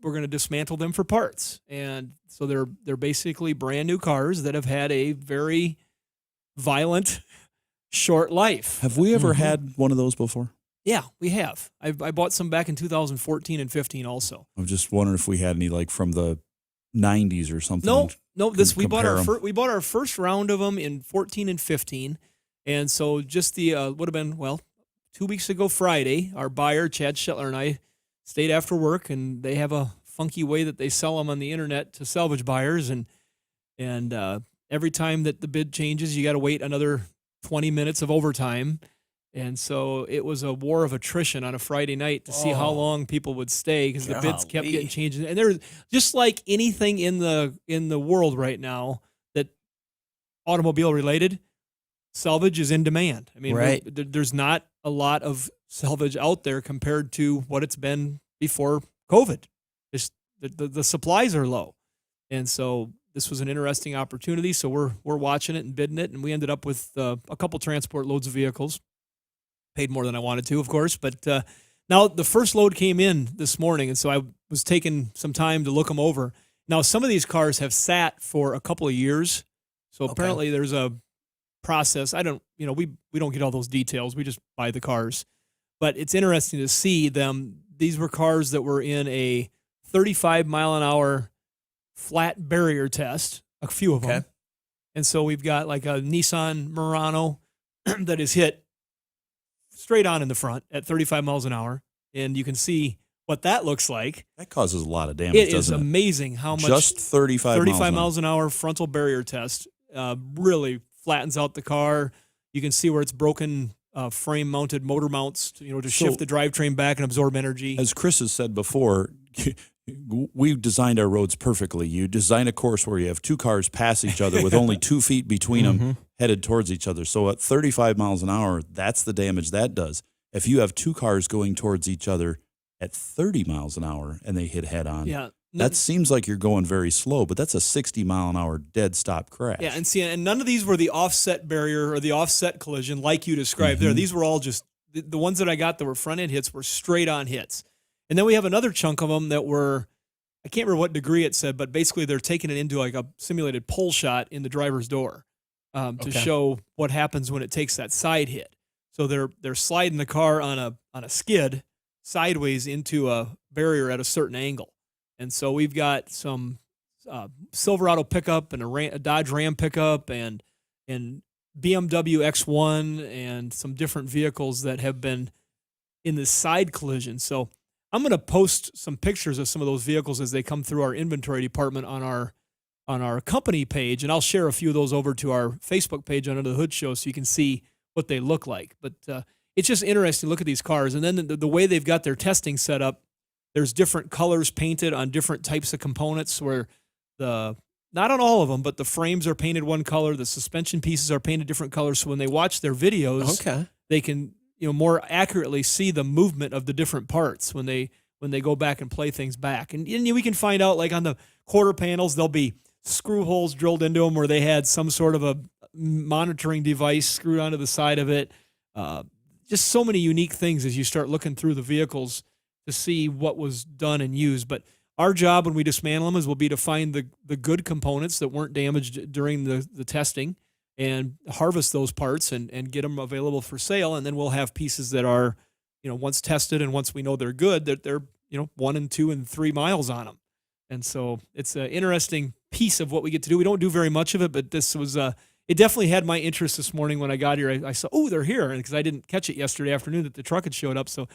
We're going to dismantle them for parts. And so they're basically brand new cars that have had a very violent, short life. Have we ever had one of those before? Yeah, we have. I bought some back in 2014 and 15 also. I'm just wondering if we had any like from the 90s or something. No. We bought our first round of them in 14 and 15. And so just the would have been 2 weeks ago Friday, our buyer Chad Shetler and I stayed after work, and they have a funky way that they sell them on the internet to salvage buyers, and every time that the bid changes, you got to wait another 20 minutes of overtime. And so it was a war of attrition on a Friday night to see how long people would stay, because the bids kept getting changed. And there's just like anything in the world right now that automobile related, salvage is in demand. I mean, right. There's not a lot of salvage out there compared to what it's been before COVID. Just the supplies are low. And so this was an interesting opportunity. So we're watching it and bidding it. And we ended up with a couple transport loads of vehicles. Paid more than I wanted to, of course. But now the first load came in this morning. And so I was taking some time to look them over. Now, some of these cars have sat for a couple of years. So apparently there's a process. We don't get all those details. We just buy the cars. But it's interesting to see them. These were cars that were in a 35 mile an hour flat barrier test, a few of them. And so we've got like a Nissan Murano that is hit straight on in the front at 35 miles an hour. And you can see what that looks like. That causes a lot of damage, It is doesn't it? amazing how much. Just 35 miles an hour frontal barrier test really flattens out the car. You can see where it's broken frame-mounted motor mounts, to shift the drivetrain back and absorb energy. As Chris has said before, we've designed our roads perfectly. You design a course where you have two cars pass each other with only 2 feet between them, headed towards each other. So at 35 miles an hour, that's the damage that does. If you have two cars going towards each other at 30 miles an hour and they hit head-on, that seems like you're going very slow, but that's a 60 mile an hour dead stop crash. Yeah, and none of these were the offset barrier or the offset collision like you described there. These were all just the ones that I got that were front end hits were straight on hits. And then we have another chunk of them that were, I can't remember what degree it said, but basically they're taking it into like a simulated pull shot in the driver's door to show what happens when it takes that side hit. So they're sliding the car on a skid sideways into a barrier at a certain angle. And so we've got some Silverado pickup and a Dodge Ram pickup and BMW X1 and some different vehicles that have been in this side collision. So I'm going to post some pictures of some of those vehicles as they come through our inventory department on our company page, and I'll share a few of those over to our Facebook page Under the Hood Show so you can see what they look like. But it's just interesting to look at these cars, and then the way they've got their testing set up, there's different colors painted on different types of components where not on all of them, but the frames are painted one color, the suspension pieces are painted different colors, so when they watch their videos, they can more accurately see the movement of the different parts when they go back and play things back. And we can find out, like on the quarter panels, there'll be screw holes drilled into them where they had some sort of a monitoring device screwed onto the side of it. Just so many unique things as you start looking through the vehicles to see what was done and used. But our job when we dismantle them will be to find the good components that weren't damaged during the testing and harvest those parts and get them available for sale. And then we'll have pieces that are, once tested and once we know they're good, that they're, 1 and 2 and 3 miles on them. And so it's an interesting piece of what we get to do. We don't do very much of it, but this was, it definitely had my interest this morning when I got here. I saw, they're here. And because I didn't catch it yesterday afternoon that the truck had showed up. So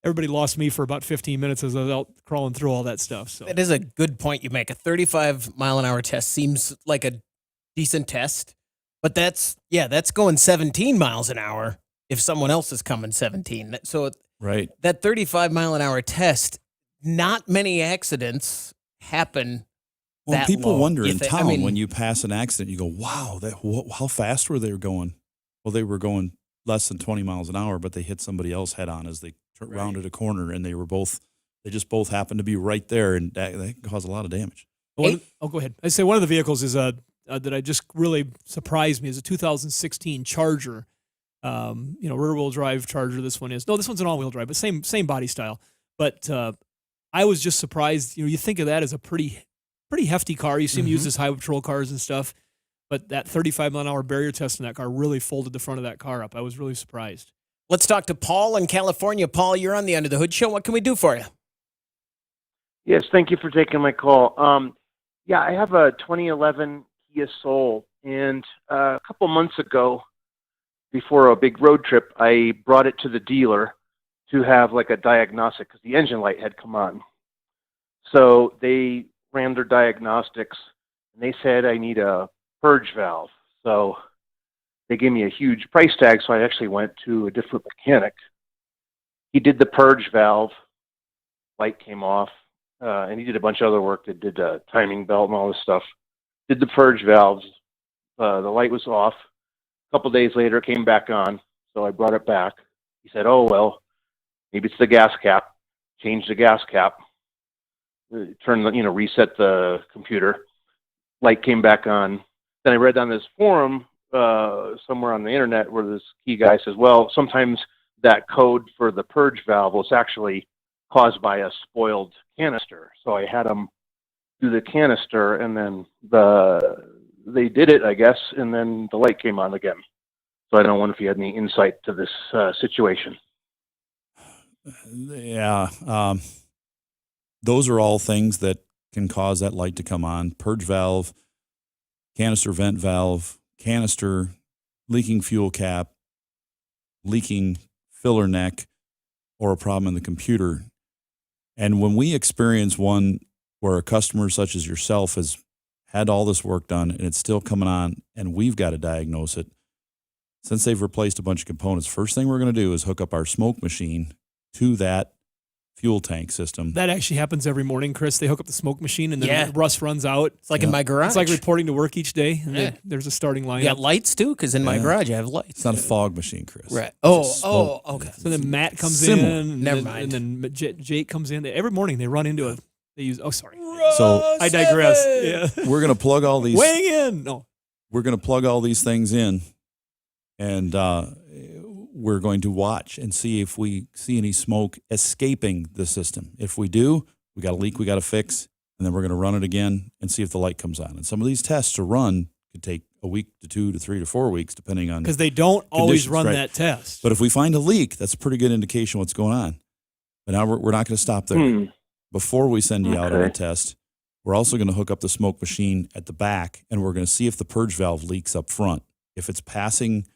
everybody lost me for about 15 minutes as I was out crawling through all that stuff. So that is a good point you make. A 35-mile-an-hour test seems like a decent test. But that's going 17 miles an hour if someone else is coming 17. So that 35-mile-an-hour test, not many accidents happen. Well, people wonder in town when you pass an accident, you go, wow, how fast were they going? Well, they were going less than 20 miles an hour, but they hit somebody else head on as they rounded a corner, and they just both happened to be right there, and that caused a lot of damage. Go ahead. I say one of the vehicles is that I just really surprised me is a 2016 Charger, rear-wheel drive Charger. This one is. No, this one's an all-wheel drive, but same body style. But I was just surprised. You think of that as a pretty hefty car. You see them use as highway patrol cars and stuff. But that 35-mile-an-hour barrier test in that car really folded the front of that car up. I was really surprised. Let's talk to Paul in California. Paul, you're on the Under the Hood Show. What can we do for you? Yes, thank you for taking my call. I have a 2011 Kia Soul, and a couple months ago, before a big road trip, I brought it to the dealer to have like a diagnostic because the engine light had come on. So they ran their diagnostics, and they said I need a purge valve. So they gave me a huge price tag, so I actually went to a different mechanic. He did the purge valve, light came off, and he did a bunch of other work that did a timing belt and all this stuff. Did the purge valves, the light was off. A couple days later, it came back on, so I brought it back. He said, maybe it's the gas cap. Changed the gas cap, reset the computer. Light came back on. Then I read on this forum somewhere on the internet where this key guy says, sometimes that code for the purge valve was actually caused by a spoiled canister. So I had them do the canister, and then they did it, I guess, and then the light came on again. So I don't wonder if you had any insight to this situation. Yeah. Those are all things that can cause that light to come on. Purge valve, canister vent valve, canister, leaking fuel cap, leaking filler neck, or a problem in the computer. And when we experience one where a customer such as yourself has had all this work done and it's still coming on and we've got to diagnose it, since they've replaced a bunch of components, first thing we're going to do is hook up our smoke machine to that fuel tank system. That actually happens every morning, Chris. They hook up the smoke machine and then Russ runs out. It's like in my garage. It's like reporting to work each day. And there's a starting line. You got lights too? Because in my garage I have lights. It's not a fog machine, Chris. Right. Okay. So then Matt comes Similar. in. Never mind. And then Jake comes in. Every morning they run into sorry. So I digress. Yeah. We're going to plug all these. Weighing in. No. We're going to plug all these things in, and we're going to watch and see if we see any smoke escaping the system. If we do, we got a leak we got to fix, and then we're going to run it again and see if the light comes on. And some of these tests to run could take a week to 2 to 3 to 4 weeks, depending on because they don't always run right? that test. But if we find a leak, that's a pretty good indication what's going on. But now we're not going to stop there. Before we send you out on a test, we're also going to hook up the smoke machine at the back, and we're going to see if the purge valve leaks up front. If it's passing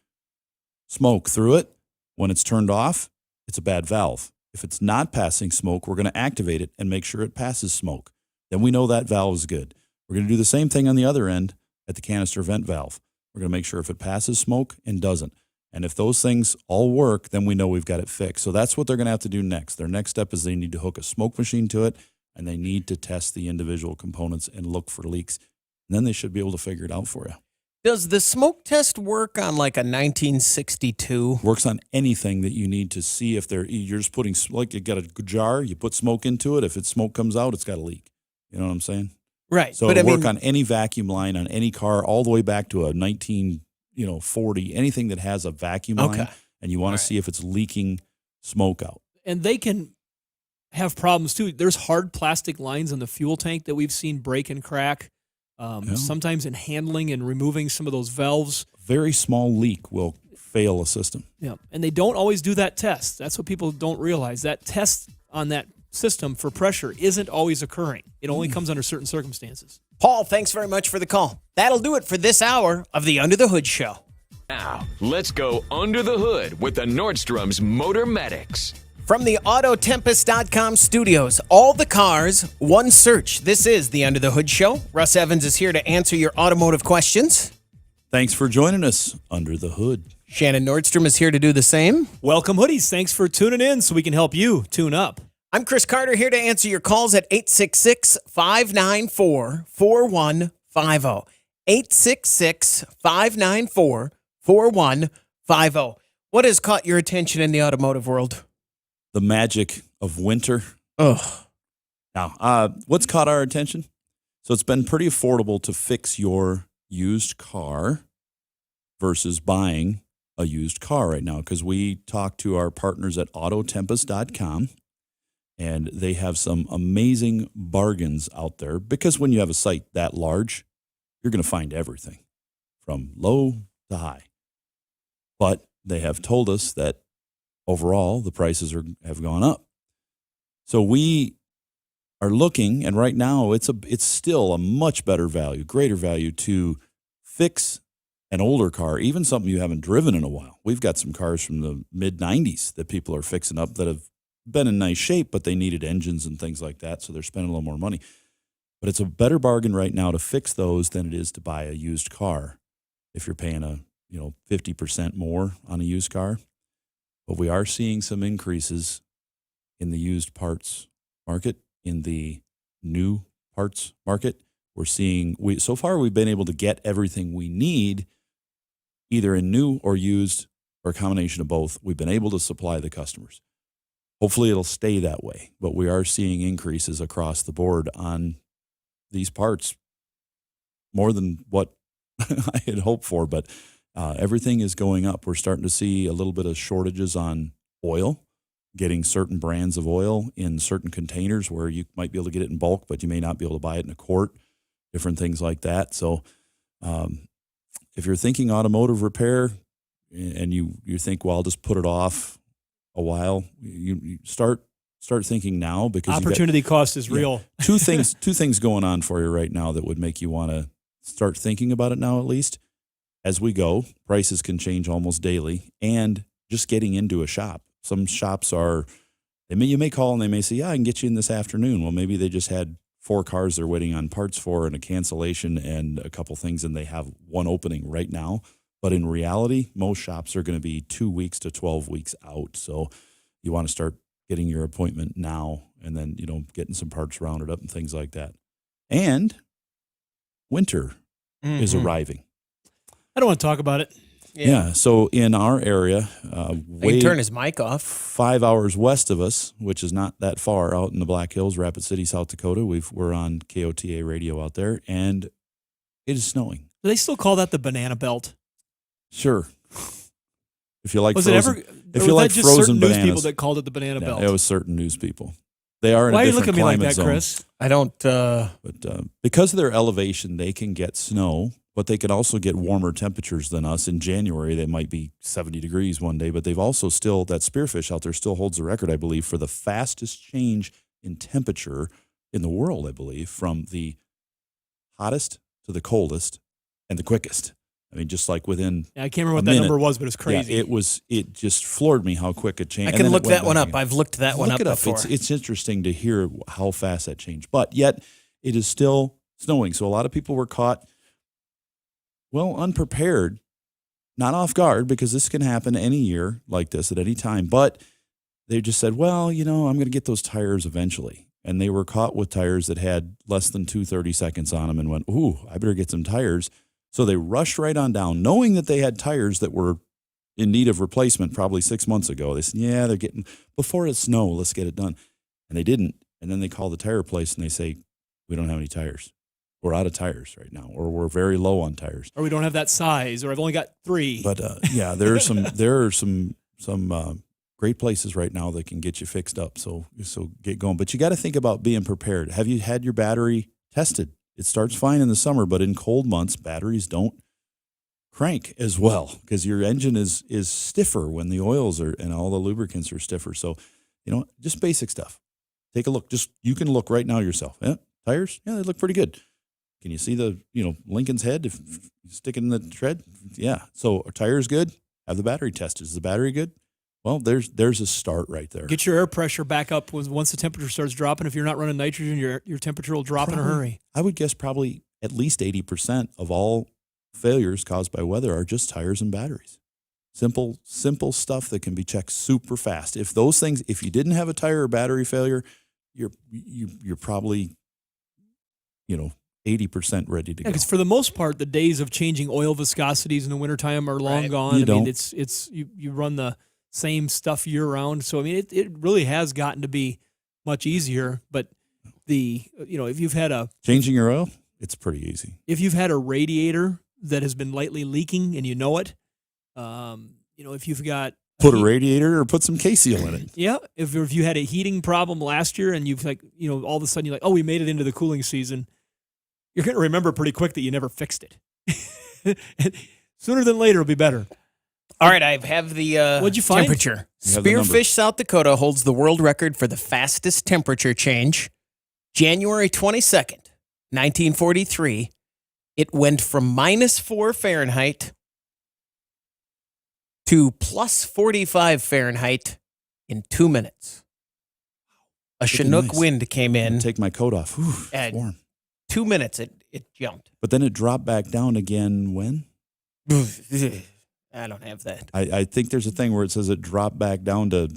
smoke through it, when it's turned off, it's a bad valve. If it's not passing smoke, we're going to activate it and make sure it passes smoke. Then we know that valve is good. We're going to do the same thing on the other end at the canister vent valve. We're going to make sure if it passes smoke and doesn't. And if those things all work, then we know we've got it fixed. So that's what they're going to have to do next. Their next step is they need to hook a smoke machine to it, and they need to test the individual components and look for leaks. And then they should be able to figure it out for you. Does the smoke test work on like a 1962? Works on anything that you need to see if you're just putting, like you got a jar, you put smoke into it. If smoke comes out, it's got a leak. You know what I'm saying? Right. So it'll work on any vacuum line, on any car, all the way back to a 1940, anything that has a vacuum line, and you want to see if it's leaking smoke out. And they can have problems too. There's hard plastic lines in the fuel tank that we've seen break and crack. Sometimes in handling and removing some of those valves. A very small leak will fail a system. Yeah, and they don't always do that test. That's what people don't realize. That test on that system for pressure isn't always occurring. It only comes under certain circumstances. Paul, thanks very much for the call. That'll do it for this hour of the Under the Hood Show. Now, let's go under the hood with the Nordstrom's Motor Medics. From the Autotempest.com studios, all the cars, one search. This is the Under the Hood Show. Russ Evans is here to answer your automotive questions. Thanks for joining us under the hood. Shannon Nordstrom is here to do the same. Welcome, hoodies. Thanks for tuning in so we can help you tune up. I'm Chris Carter here to answer your calls at 866-594-4150. 866-594-4150. What has caught your attention in the automotive world? The magic of winter. Now, what's caught our attention? So it's been pretty affordable to fix your used car versus buying a used car right now, because we talked to our partners at Autotempest.com, and they have some amazing bargains out there, because when you have a site that large, you're going to find everything from low to high. But they have told us that overall, the prices have gone up. So we are looking, and right now it's still a much better value, greater value to fix an older car, even something you haven't driven in a while. We've got some cars from the mid-'90s that people are fixing up that have been in nice shape, but they needed engines and things like that, so they're spending a little more money. But it's a better bargain right now to fix those than it is to buy a used car if you're paying 50% more on a used car. But we are seeing some increases in the used parts market, in the new parts market. We're seeing, so far we've been able to get everything we need, either in new or used, or a combination of both. We've been able to supply the customers. Hopefully it'll stay that way, but we are seeing increases across the board on these parts, more than what I had hoped for, but everything is going up. We're starting to see a little bit of shortages on oil, getting certain brands of oil in certain containers where you might be able to get it in bulk, but you may not be able to buy it in a quart, different things like that. So if you're thinking automotive repair and you think, well, I'll just put it off a while, you start thinking now, because opportunity cost is real. Two things going on for you right now that would make you want to start thinking about it now, at least. As we go, prices can change almost daily, and just getting into a shop. Some shops you may call and they may say, yeah, I can get you in this afternoon. Well, maybe they just had 4 cars they're waiting on parts for and a cancellation and a couple things, and they have one opening right now. But in reality, most shops are going to be 2 weeks to 12 weeks out. So you want to start getting your appointment now, and then, getting some parts rounded up and things like that. And winter is arriving. I don't want to talk about it. Yeah. So in our area, he turn his mic off. 5 hours west of us, which is not that far, out in the Black Hills, Rapid City, South Dakota. We're on KOTA radio out there, and it is snowing. Do they still call that the banana belt? Sure. If you like was frozen, it ever? if or you was like that just frozen certain news bananas, people that called it the banana belt? It was certain news people. They are in Why a are you different looking at me like climate that, zone. Chris? I don't. But because of their elevation, they can get snow, but they can also get warmer temperatures than us. In January, they might be 70 degrees one day, but they've also still, that spearfish out there still holds the record, I believe, for the fastest change in temperature in the world, I believe, from the hottest to the coldest and the quickest. I mean, just like within I can't remember what a that minute. number was, but it's crazy. Yeah, it just floored me how quick it changed. I And can then it look went that one back up. again. I've looked that one Look up it up. before. It's interesting to hear how fast that changed. But yet it is still snowing. So a lot of people were caught, well, unprepared, not off guard, because this can happen any year like this at any time. But they just said, well, I'm going to get those tires eventually. And they were caught with tires that had less than 2 30-seconds on them and went, ooh, I better get some tires. So they rushed right on down, knowing that they had tires that were in need of replacement probably 6 months ago. They said, yeah, they're getting, before it snow, let's get it done. And they didn't. And then they call the tire place and they say, we don't have any tires. We're out of tires right now, or we're very low on tires. Or we don't have that size, or I've only got 3. But yeah, there are some great places right now that can get you fixed up. So get going. But you got to think about being prepared. Have you had your battery tested? It starts fine in the summer, but in cold months, batteries don't crank as well because your engine is stiffer when the oils are and all the lubricants are stiffer. So, just basic stuff. Take a look. You can look right now yourself. Yeah, tires? Yeah, they look pretty good. Can you see the, Lincoln's head if you stick it in the tread? Yeah. So are tires good? Have the battery tested. Is the battery good? Well, there's a start right there. Get your air pressure back up once the temperature starts dropping. If you're not running nitrogen, your temperature will drop in a hurry. I would guess probably at least 80% of all failures caused by weather are just tires and batteries. Simple stuff that can be checked super fast. If you didn't have a tire or battery failure, you're probably, 80% ready to go. Because for the most part, the days of changing oil viscosities in the wintertime are long gone. You don't. It's you run the same stuff year round. So it really has gotten to be much easier. But if you've had changing your oil, it's pretty easy. If you've had a radiator that has been lightly leaking and you know it, if you've got put a radiator or put some K-Seal in it. Yeah. If you had a heating problem last year and you've all of a sudden you're like, oh, we made it into the cooling season, you're going to remember pretty quick that you never fixed it. Sooner than later, it'll be better. All right, I have the What'd you find? temperature. You have the number. Spearfish, South Dakota holds the world record for the fastest temperature change. January 22nd, 1943, it went from -4 Fahrenheit to +45 Fahrenheit in 2 minutes. A Chinook nice. wind came in. Take my coat off. Whew, it's And- warm. 2 minutes, it jumped. But then it dropped back down again when? I don't have that. I think there's a thing where it says it dropped back down to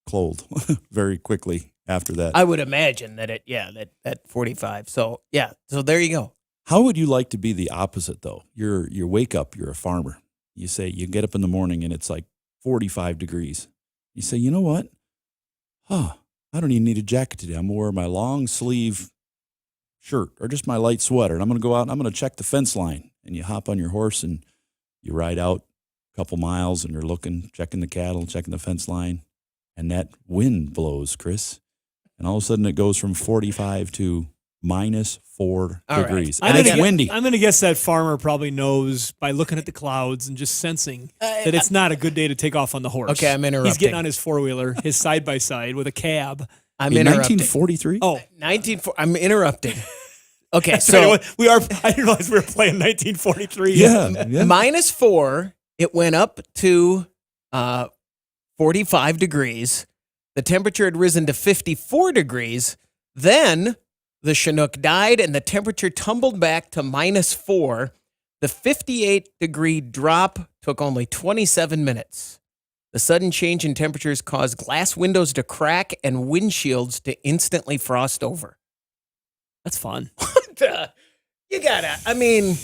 cold very quickly after that. I would imagine that that 45. So there you go. How would you like to be the opposite though? You wake up, you're a farmer. You say you get up in the morning and it's like 45 degrees. You say, you know what? I don't even need a jacket today. I'm going to wear my long sleeve shirt or just my light sweater. And I'm going to go out and I'm going to check the fence line. And you hop on your horse and you ride out a couple miles and you're looking, checking the cattle, checking the fence line. And that wind blows, Chris. And all of a sudden it goes from 45 to -4 All right. degrees. I'm And it's gonna- windy. I'm going to guess that farmer probably knows by looking at the clouds and just sensing that it's not a good day to take off on the horse. Okay, I'm interrupting. He's getting on his four-wheeler, his side-by-side with a cab. I'm In interrupting. 1943? Oh, 1940. I'm interrupting. Okay, so so I didn't realize we were playing 1943. Yeah. -4, it went up to 45 degrees. The temperature had risen to 54 degrees. Then the Chinook died and the temperature tumbled back to -4. The 58-degree drop took only 27 minutes. The sudden change in temperatures caused glass windows to crack and windshields to instantly frost over. That's fun. You gotta, I mean,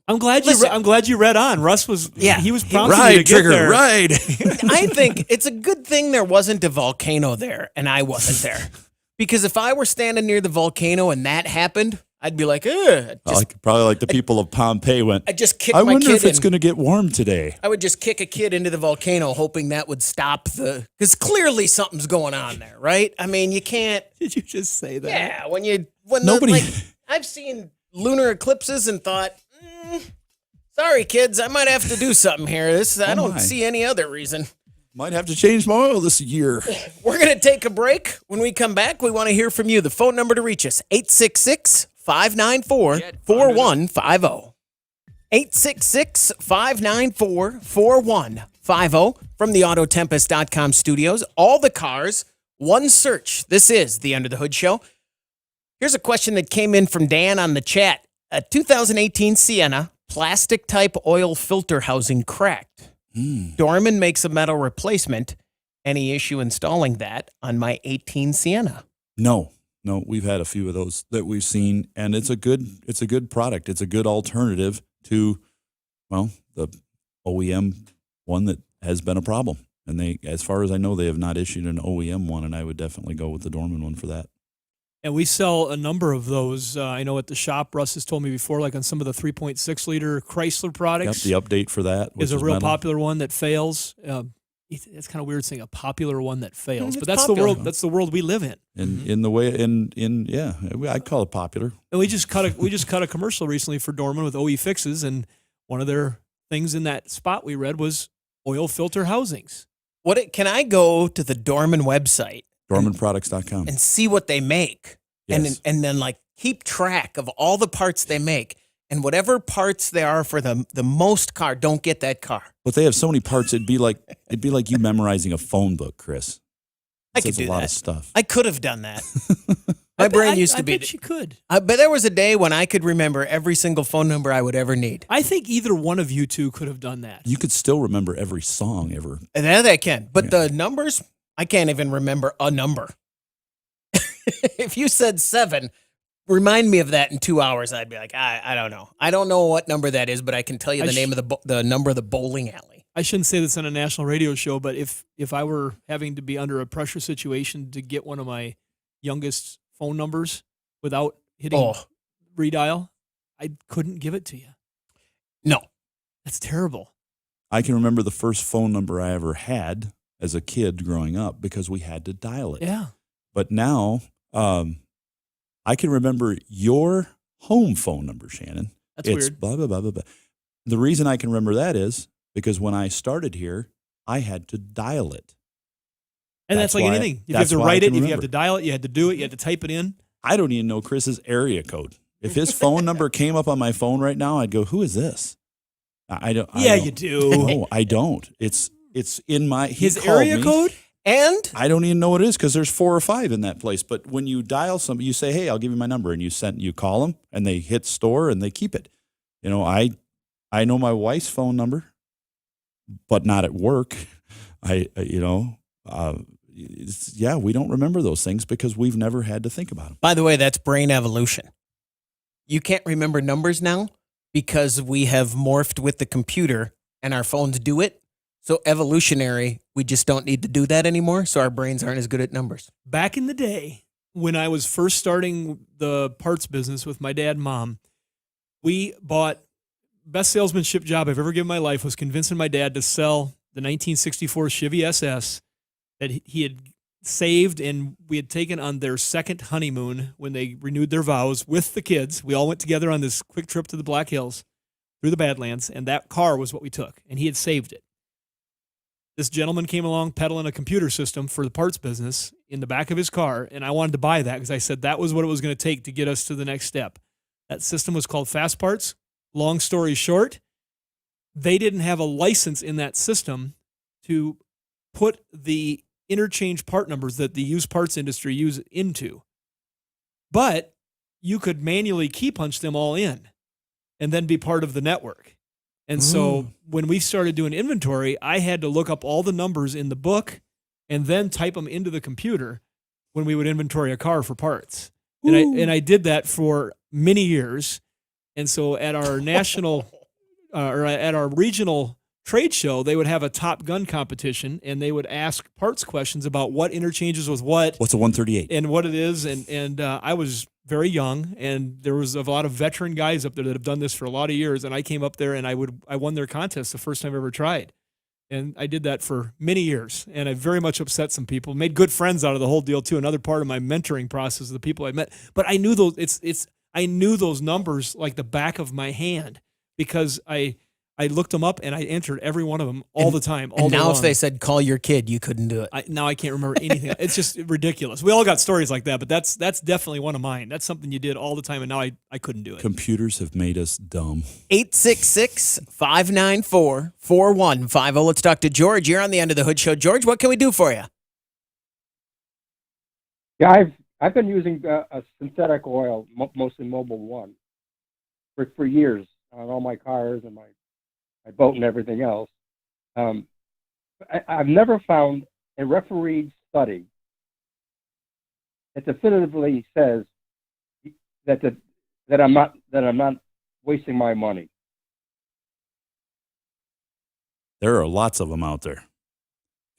I'm glad Listen. I'm glad you read on. Russ was he was prompting you to Ride, get Trigger, there. ride. I think it's a good thing there wasn't a volcano there and I wasn't there. Because if I were standing near the volcano and that happened, I'd be like, ugh. Probably like the people of Pompeii went, I just kick I my wonder kid if it's in. going to get warm today. I would just kick a kid into the volcano, hoping that would stop because clearly something's going on there, right? I mean, you can't. Did you just say that? Yeah, when Nobody- I've seen lunar eclipses and thought, sorry, kids, I might have to do something here. I don't my. see any other reason. Might have to change my oil this year. We're going to take a break. When we come back, we want to hear from you. The phone number to reach us, 866-594-4150. 866-594-4150 from the Autotempest.com studios. All the cars, one search. This is the Under the Hood Show. Here's a question that came in from Dan on the chat. A 2018 Sienna, plastic type oil filter housing cracked. Dorman makes a metal replacement. Any issue installing that on my 18 Sienna? No, we've had a few of those that we've seen, and it's a good product. It's a good alternative to, the OEM one that has been a problem. And they, as far as I know, they have not issued an OEM one, and I would definitely go with the Dorman one for that. And we sell a number of those. I know at the shop, Russ has told me before, like on some of the 3.6 liter Chrysler products. Yep, the update for that is a real metal. popular one that fails. It's kind of weird saying a popular one that fails, but It's that's popular. the world. That's the world we live in. I'd call it popular. And we just cut a commercial recently for Dorman with OE Fixes, and one of their things in that spot we read was oil filter housings. Can I go to the Dorman website? DormanProducts.com. And see what they make. Yes. And then like keep track of all the parts they make. And whatever parts there are for the most car, don't get that car. But they have so many parts, it'd be like you memorizing a phone book, Chris. I could It's do a lot that. of stuff. I could have done that. My brain used to be. I bet you could. But there was a day when I could remember every single phone number I would ever need. I think either one of you two could have done that. You could still remember every song ever. And that I can. But the numbers, I can't even remember a number. If you said 7, remind me of that in 2 hours. I'd be like, I don't know. I don't know what number that is, but I can tell you the name of the number of the bowling alley. I shouldn't say this on a national radio show, but if I were having to be under a pressure situation to get one of my youngest phone numbers without hitting redial, I couldn't give it to you. No. That's terrible. I can remember the first phone number I ever had as a kid growing up because we had to dial it. Yeah. But now I can remember your home phone number, Shannon. That's it's weird. blah, blah, blah, blah, blah. The reason I can remember that is because when I started here, I had to dial it. And that's like why- anything. If you have that's to why I write it, can if you have remember. to dial it, you had to do it, you had to type it in. I don't even know Chris's area code. If his phone number came up on my phone right now, I'd go, "Who is this?" I don't. You do. No, I don't. It's in my His area code? And I don't even know what it is because there's 4 or 5 in that place. But when you dial somebody, you say, "Hey, I'll give you my number," and you call them, and they hit store and they keep it. You know, I know my wife's phone number, but not at work. We don't remember those things because we've never had to think about them. by the way, that's brain evolution. You can't remember numbers now because we have morphed with the computer and our phones do it. So evolutionary, we just don't need to do that anymore. So our brains aren't as good at numbers. Back in the day, when I was first starting the parts business with my dad and mom, we bought best salesmanship job I've ever given my life was convincing my dad to sell the 1964 Chevy SS that he had saved and we had taken on their second honeymoon when they renewed their vows with the kids. We all went together on this quick trip to the Black Hills through the Badlands, and that car was what we took, and he had saved it. This gentleman came along peddling a computer system for the parts business in the back of his car, and I wanted to buy that because I said that was what it was going to take to get us to the next step. That system was called Fast Parts. Long story short, they didn't have a license in that system to put the interchange part numbers that the used parts industry use into. But you could manually key punch them all in and then be part of the network. And so when we started doing inventory, I had to look up all the numbers in the book and then type them into the computer when we would inventory a car for parts. And I did that for many years. And so at our national or at our regional trade show, they would have a Top Gun competition, and they would ask parts questions about what interchanges with what What's a 138? and what it is. And I was very young, and there was a lot of veteran guys up there that have done this for a lot of years. And I came up there and I won their contest the first time I ever tried. And I did that for many years, and I very much upset some people. Made good friends out of the whole deal too. Another part of my mentoring process is the people I met. But I knew I knew those numbers like the back of my hand because I looked them up and I entered every one of them all the time. All and day now long. if they said call your kid, you couldn't do it. Now I can't remember anything. It's just ridiculous. We all got stories like that, but that's definitely one of mine. That's something you did all the time, and now I couldn't do it. Computers have made us dumb. 866-594-4150. Let's talk to George. You're on the End of the Hood Show. George, what can we do for you? Yeah, I've been using a synthetic oil, mostly Mobil 1, for years on all my cars and my boat and everything else. I've never found a refereed study that definitively says that I'm not wasting my money. There are lots of them out there.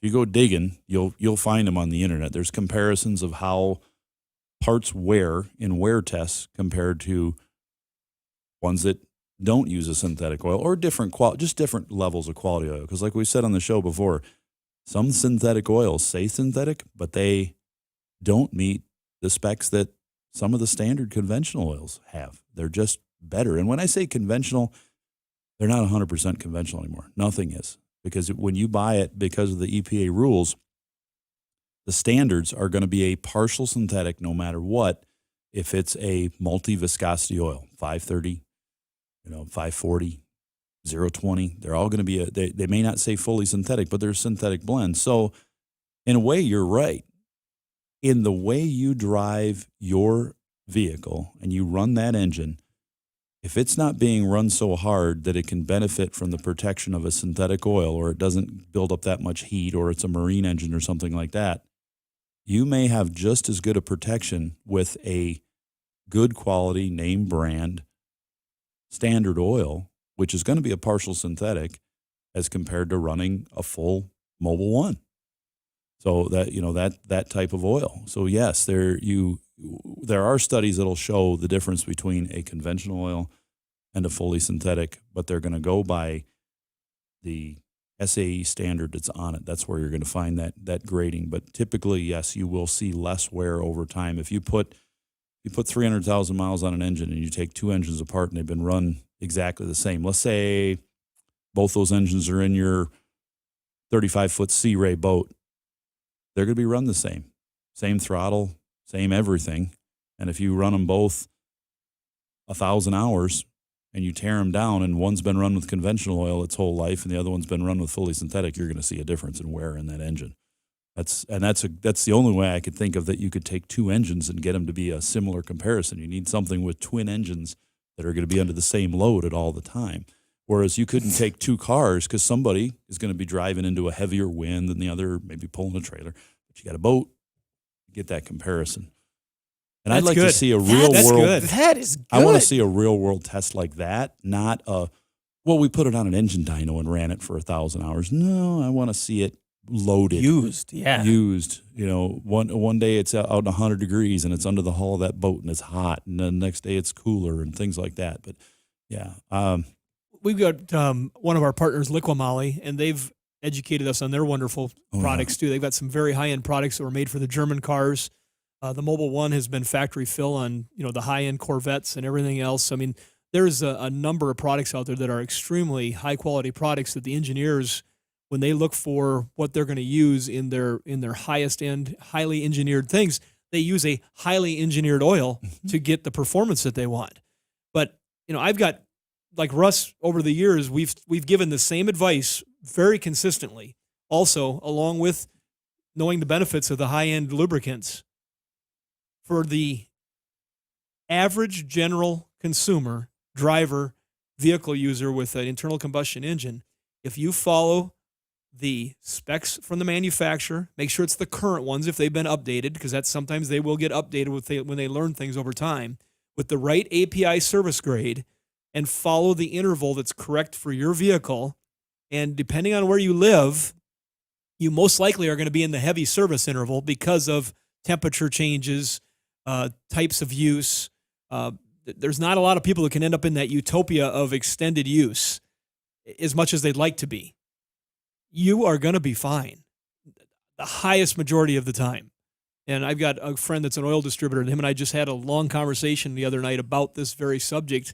If you go digging, you'll find them on the internet. There's comparisons of how parts wear in wear tests compared to ones that don't use a synthetic oil or different levels of quality oil. Because like we said on the show before, some synthetic oils say synthetic, but they don't meet the specs that some of the standard conventional oils have. They're just better. And when I say conventional, they're not 100% conventional anymore. Nothing is. Because when you buy it because of the EPA rules, the standards are going to be a partial synthetic no matter what if it's a multi-viscosity oil, 530, 540, 020. They're all going to be, they may not say fully synthetic, but they're synthetic blends. So in a way, you're right. In the way you drive your vehicle and you run that engine, if it's not being run so hard that it can benefit from the protection of a synthetic oil or it doesn't build up that much heat or it's a marine engine or something like that, you may have just as good a protection with a good quality name brand standard oil, which is going to be a partial synthetic as compared to running a full Mobil 1. So that type of oil. So yes, there are studies that'll show the difference between a conventional oil and a fully synthetic, but they're going to go by the SAE standard that's on it. That's where you're going to find that grading. But typically, yes, you will see less wear over time. If you put 300,000 miles on an engine and you take two engines apart and they've been run exactly the same. Let's say both those engines are in your 35-foot Sea Ray boat. They're going to be run the same. Same throttle, same everything. And if you run them both 1,000 hours and you tear them down and one's been run with conventional oil its whole life and the other one's been run with fully synthetic, you're going to see a difference in wear in that engine. That's the only way I could think of that you could take two engines and get them to be a similar comparison. You need something with twin engines that are going to be under the same load at all the time. Whereas you couldn't take two cars because somebody is going to be driving into a heavier wind than the other, maybe pulling a trailer. But you got a boat, you get that comparison. And I'd like to see a real world. That is good. I want to see a real world test like that, not we put it on an engine dyno and ran it for 1,000 hours. No, I want to see it loaded. Used. One day it's out in 100 degrees and it's under the hull of that boat and it's hot, and then the next day it's cooler and things like that. But yeah. We've got one of our partners, Liquimoly, and they've educated us on their wonderful products too. They've got some very high-end products that were made for the German cars. The Mobil 1 has been factory fill on the high-end Corvettes and everything else. I mean, there's a number of products out there that are extremely high-quality products that the engineers, when they look for what they're going to use in their highest-end, highly engineered things, they use a highly engineered oil to get the performance that they want. But I've got, like Russ, over the years, we've given the same advice very consistently. Also, along with knowing the benefits of the high-end lubricants, for the average general consumer, driver, vehicle user with an internal combustion engine, if you follow the specs from the manufacturer, make sure it's the current ones if they've been updated, because that's sometimes they will get updated when they learn things over time, with the right API service grade, and follow the interval that's correct for your vehicle. And depending on where you live, you most likely are going to be in the heavy service interval because of temperature changes, types of use. There's not a lot of people that can end up in that utopia of extended use as much as they'd like to be. You are going to be fine the highest majority of the time. And I've got a friend that's an oil distributor, and him and I just had a long conversation the other night about this very subject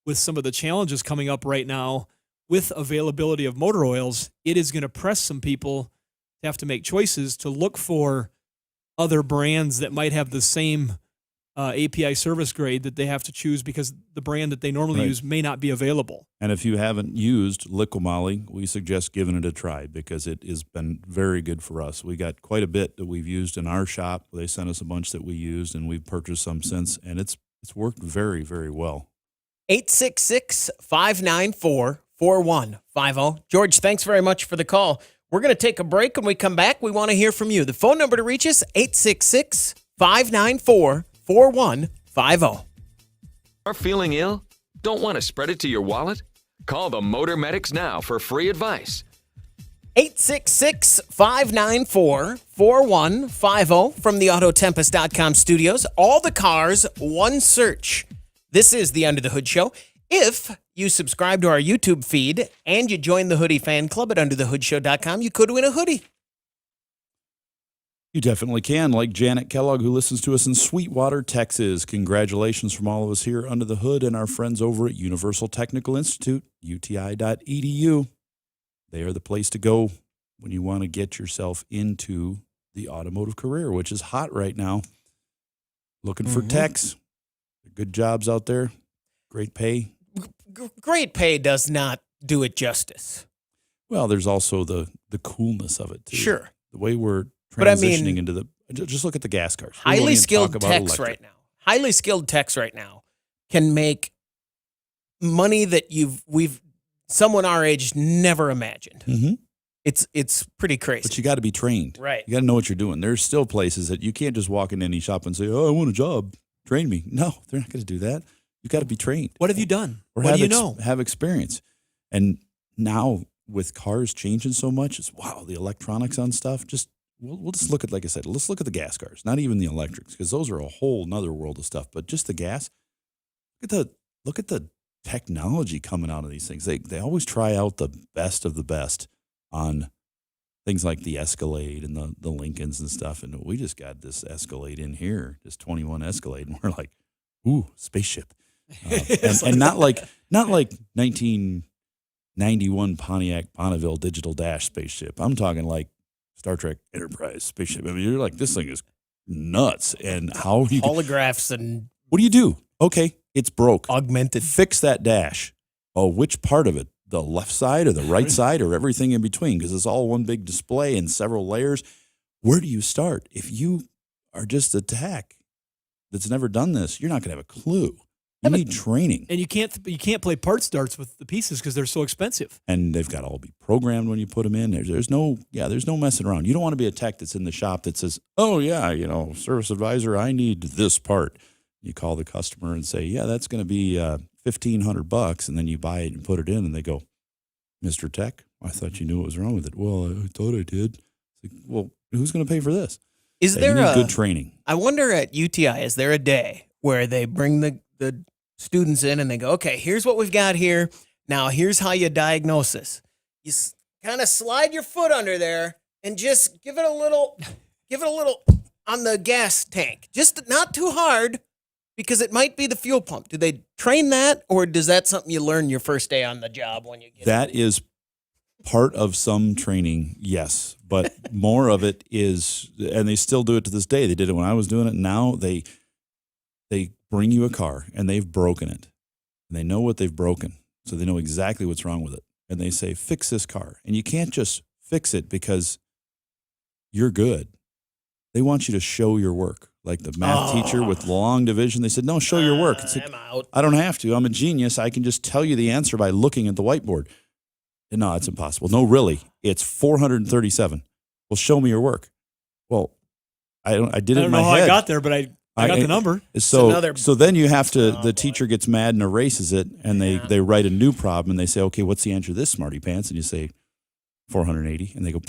with some of the challenges coming up right now with availability of motor oils. It is going to press some people to have to make choices to look for other brands that might have the same API service grade that they have to choose because the brand that they normally use may not be available. And if you haven't used Liquimoly, we suggest giving it a try because it has been very good for us. We got quite a bit that we've used in our shop. They sent us a bunch that we used, and we've purchased some since, and it's worked very, very well. 866-594-4150. George, thanks very much for the call. We're going to take a break. When we come back, we want to hear from you. The phone number to reach us, 866-594-4150. Are feeling ill? Don't want to spread it to your wallet? Call the Motor Medics now for free advice. 866-594-4150 from the Autotempest.com studios. All the cars, one search. This is the Under the Hood Show. If you subscribe to our YouTube feed and you join the Hoodie fan club at underthehoodshow.com, you could win a hoodie. You definitely can, like Janet Kellogg, who listens to us in Sweetwater, Texas. Congratulations from all of us here under the hood and our friends over at Universal Technical Institute, uti.edu. They are the place to go when you want to get yourself into the automotive career, which is hot right now. Looking for techs. Good jobs out there. Great pay. Great pay does not do it justice. Well, there's also the coolness of it, too. Sure. The way we're transitioning into the, just look at the gas cars. Highly skilled techs right now can make money that someone our age never imagined. Mm-hmm. It's pretty crazy. But you got to be trained. Right. You got to know what you're doing. There's still places that you can't just walk in any shop and say, "Oh, I want a job. Train me." No, they're not going to do that. You got to be trained. What have you done? Or what do you know? Have experience. And now with cars changing so much, it's the electronics on stuff. We'll just look at, like I said, let's look at the gas cars, not even the electrics, because those are a whole nother world of stuff. But just the gas. Look at the technology coming out of these things. They always try out the best of the best on things like the Escalade and the Lincolns and stuff. And we just got this Escalade in here, this 21 Escalade, and we're like, ooh, spaceship. And not like 1991 Pontiac Bonneville Digital Dash spaceship. I'm talking like Star Trek Enterprise spaceship. I mean, you're like, this thing is nuts. And how you holographs and what do you do? Okay, it's broke. Augmented. Fix that dash. Oh, which part of it? The left side or the right side or everything in between? Because it's all one big display and several layers. Where do you start? If you are just a tech that's never done this, you're not going to have a clue. You need training. And you can't play parts darts with the pieces because they're so expensive. And they've got to all be programmed when you put them in. There's no messing around. You don't want to be a tech that's in the shop that says, "Oh yeah, service advisor, I need this part." You call the customer and say, "Yeah, that's going to be $1,500," and then you buy it and put it in, and they go, "Mr. Tech, I thought you knew what was wrong with it." "Well, I thought I did." It's like, well, who's going to pay for this? Is there good training? I wonder at UTI, is there a day where they bring the students in and they go, "Okay, here's what we've got here. Now here's how you diagnose this. You kind of slide your foot under there and just give it a little on the gas tank. Just not too hard because it might be the fuel pump." Do they train that, or is that something you learn your first day on the job when you get That is part of some training, yes, but more of it is, and they still do it to this day. They did it when I was doing it. Now they bring you a car and they've broken it, and they know what they've broken, so they know exactly what's wrong with it, and they say, "Fix this car." And you can't just fix it because you're good. They want you to show your work. Like the math teacher with long division, they said, "No, show your work." It's like, I'm out. I don't have to. I'm a genius. I can just tell you the answer by looking at the whiteboard. And no, it's impossible. No, really, it's 437. Well, show me your work. Well, I did it in my head. I don't know how I got there, but I got the number. So then you have to, the teacher gets mad and erases it, and they write a new problem, and they say, "Okay, what's the answer to this, smarty pants?" And you say 480, and they go,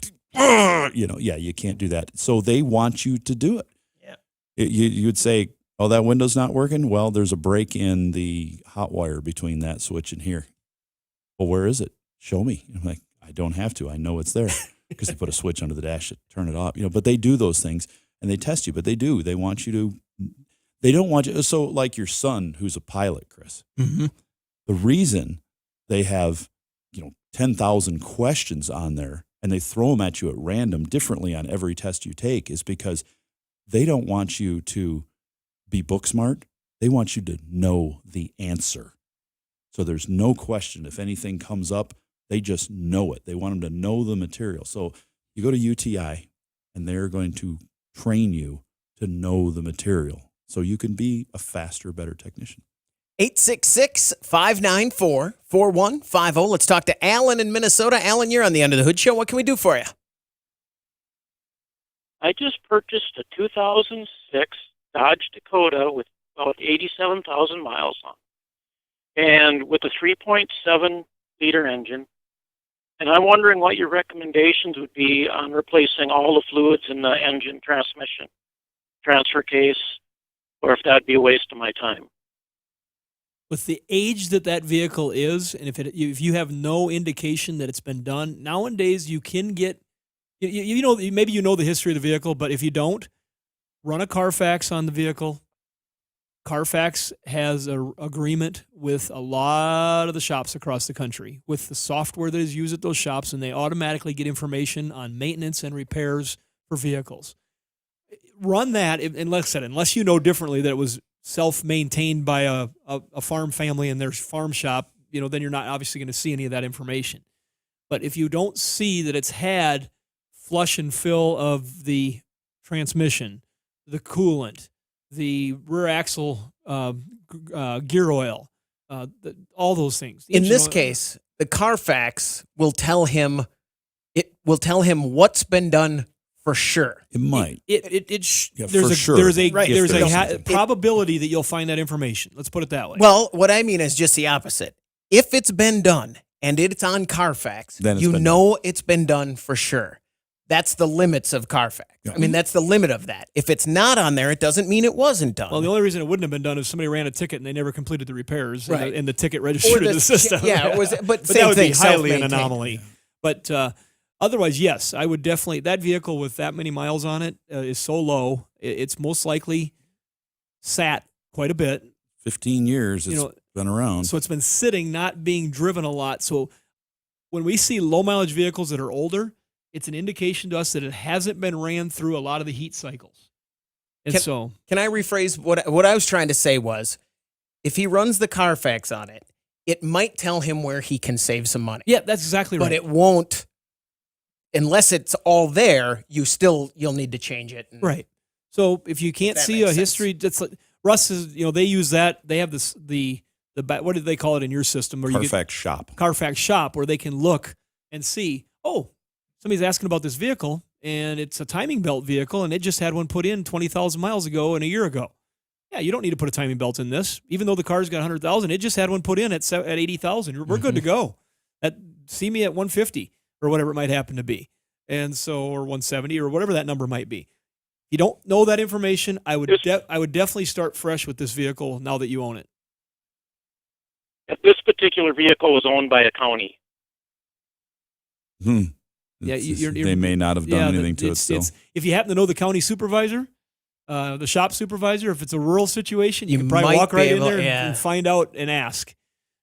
you can't do that. So they want you to do it. Yeah. You would say, Oh, that window's not working? Well, there's a break in the hot wire between that switch and here. Well, where is it? Show me. I'm like, I don't have to. I know it's there because they put a switch under the dash to turn it off. But they do those things and they test you, but they do. They want you to, they don't want you. So like your son, who's a pilot, Chris, Mm-hmm. the reason they have, 10,000 questions on there and they throw them at you at random differently on every test you take is because they don't want you to be book smart. They want you to know the answer. So there's no question. If anything comes up, they just know it. They want them to know the material. So you go to UTI and they're going to train you to know the material so you can be a faster, better technician. 866-594-4150. Let's talk to Alan in Minnesota. Alan, you're on the Under the Hood Show. What can we do for you? I just purchased a 2006 Dodge Dakota with about 87,000 miles on it, and with a 3.7-liter engine. And I'm wondering what your recommendations would be on replacing all the fluids in the engine, transmission, transfer case, or if that'd be a waste of my time. With the age that vehicle is, and if you have no indication that it's been done, nowadays you can get, maybe you know the history of the vehicle, but if you don't, run a Carfax on the vehicle. Carfax has an agreement with a lot of the shops across the country with the software that is used at those shops, and they automatically get information on maintenance and repairs for vehicles. Run that, and like I said, unless you know differently that it was self-maintained by a farm family in their farm shop, then you're not obviously going to see any of that information. But if you don't see that it's had flush and fill of the transmission, the coolant, the rear axle gear oil, all those things. In this case, the Carfax will tell him what's been done for sure. It might. There's a probability that you'll find that information. Let's put it that way. Well, what I mean is just the opposite. If it's been done and it's on Carfax, then it's been done for sure. That's the limits of Carfax. Yeah. I mean, that's the limit of that. If it's not on there, it doesn't mean it wasn't done. Well, the only reason it wouldn't have been done is somebody ran a ticket and they never completed the repairs, right, and the ticket registered in the system. Yeah, but that would be highly an anomaly. But otherwise, yes, I would definitely. That vehicle with that many miles on it is so low. It's most likely sat quite a bit. 15 years it's been around. So it's been sitting, not being driven a lot. So when we see low mileage vehicles that are older, it's an indication to us that it hasn't been ran through a lot of the heat cycles. And can I rephrase what I was trying to say was, if he runs the Carfax on it, it might tell him where he can save some money. Yeah, that's exactly right. But it won't, unless it's all there. You'll need to change it. Right. So if you can't see a history, that's like Russ is. They use that. They have the what did they call it in your system? Carfax Shop. Carfax Shop, where they can look and see. Oh, somebody's asking about this vehicle, and it's a timing belt vehicle, and it just had one put in 20,000 miles ago and a year ago. Yeah, you don't need to put a timing belt in this. Even though the car's got 100,000, it just had one put in at 80,000. We're good to go. See me at 150 or whatever it might happen to be, or 170 or whatever that number might be. If you don't know that information, I would definitely start fresh with this vehicle now that you own it. This particular vehicle was owned by a county. Yeah, they may not have done anything to it still. If you happen to know the county supervisor, the shop supervisor, if it's a rural situation, you can probably walk right in there and find out and ask.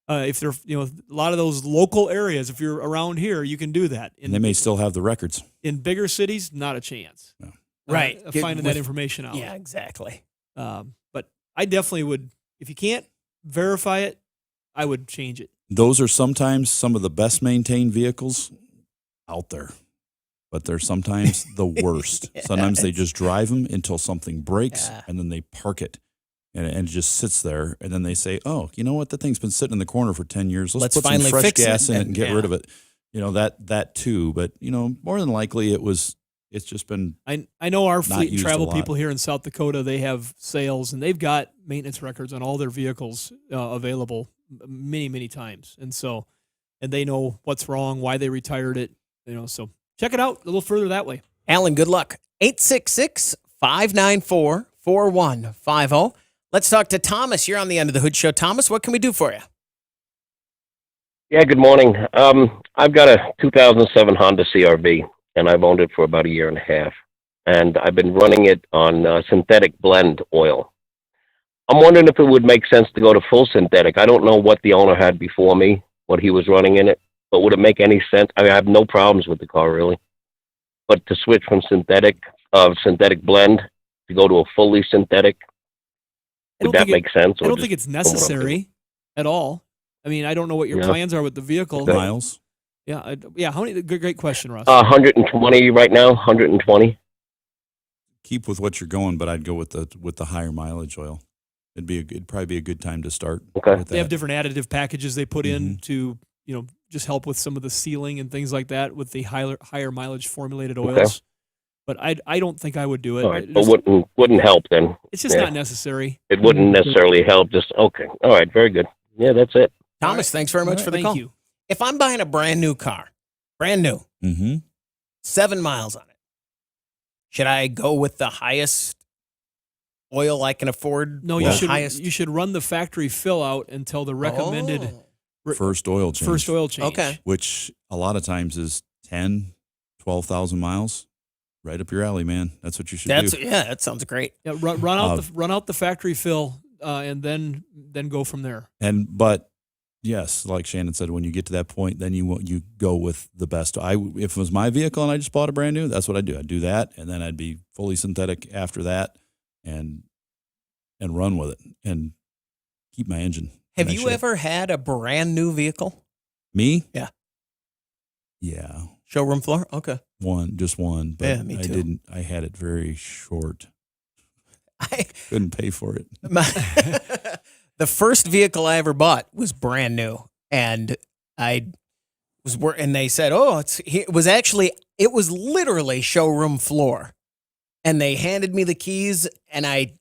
If they're, a lot of those local areas, if you're around here, you can do that. And they may still have the records. In bigger cities, not a chance. No. Right. Finding that information out. Yeah, exactly. But I definitely would, if you can't verify it, I would change it. Those are sometimes some of the best maintained vehicles out there, but they're sometimes the worst. Yeah. Sometimes they just drive them until something breaks, and then they park it, and it just sits there, and then they say, oh, you know what, that thing's been sitting in the corner for 10 years. Let's put some fresh gas in it and get rid of it. That too, but more than likely it's just been. I know our fleet and travel people here in South Dakota, they have sales, and they've got maintenance records on all their vehicles available many, many times, and they know what's wrong, why they retired it. So check it out a little further that way. Alan, good luck. 866-594-4150. 4150. Let's talk to Thomas. You're on the End of the Hood Show. Thomas, what can we do for you? Yeah, good morning. I've got a 2007 Honda CRV, and I've owned it for about a year and a half. And I've been running it on synthetic blend oil. I'm wondering if it would make sense to go to full synthetic. I don't know what the owner had before me, what he was running in it, but would it make any sense? I mean, I have no problems with the car, really. But to switch from synthetic blend to go to a fully synthetic, would that make sense? I don't think it's necessary at all. I mean, I don't know what your plans are with the vehicle. Miles? Yeah, how many? Great question, Russ. 120 right now, 120. Keep with what you're going, but I'd go with the higher mileage oil. It'd probably be a good time to start. Okay. With They have that. different additive packages they put in to, just help with some of the sealing and things like that with the higher mileage formulated oils. Okay. But I don't think I would do it. All right, but wouldn't help then. It's just not necessary. It wouldn't necessarily help. Okay. All right. Very good. Yeah, that's it. Thomas, thanks very much for the call. Thank you. If I'm buying a brand new car, 7 miles on it, should I go with the highest oil I can afford? No, you should run the factory fill out until the recommended first oil change. First oil change. Okay. Which a lot of times is 10, 12,000 miles. Right up your alley, man. That's what you should do. Yeah, that sounds great. Yeah, run out the factory fill, and then go from there. But yes, like Shannon said, when you get to that point, then you go with the best. If it was my vehicle and I just bought a brand new, that's what I'd do. I'd do that, and then I'd be fully synthetic after that, and run with it and keep my engine. Have you ever had a brand new vehicle? Me? Yeah. Yeah. Showroom floor? Okay. Just one. But yeah, me too. I had it very short. I couldn't pay for it. The first vehicle I ever bought was brand new, and and they said, it was literally showroom floor, and they handed me the keys, and I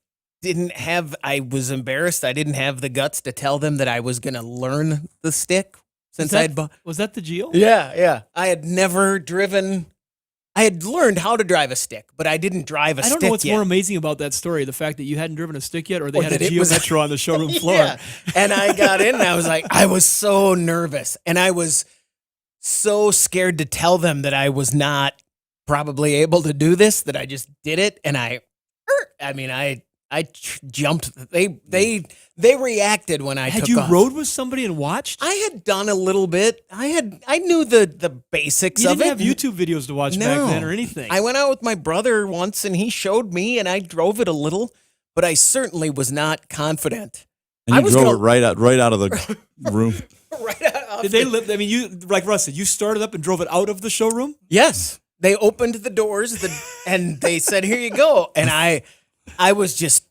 was embarrassed. I didn't have the guts to tell them that I was going to learn the stick. Was that the Geo? Yeah. I had never driven. I had learned how to drive a stick, but I didn't drive a stick yet. I don't know what's more amazing about that story, the fact that you hadn't driven a stick yet, or they had a Geo Metro on the showroom floor. Yeah. And I got in, and I was so nervous, and I was so scared to tell them that I was not probably able to do this, that I just did it, and I jumped. They reacted when I took off. Had you rode with somebody and watched? I had done a little bit. I knew the basics of it. You didn't have YouTube videos to watch back then or anything. I went out with my brother once, and he showed me, and I drove it a little, but I certainly was not confident. And you drove it right out of the room. Did they live? I mean, you, like Russ said, you started up and drove it out of the showroom? Yes. They opened the doors and they said, "Here you go." And I was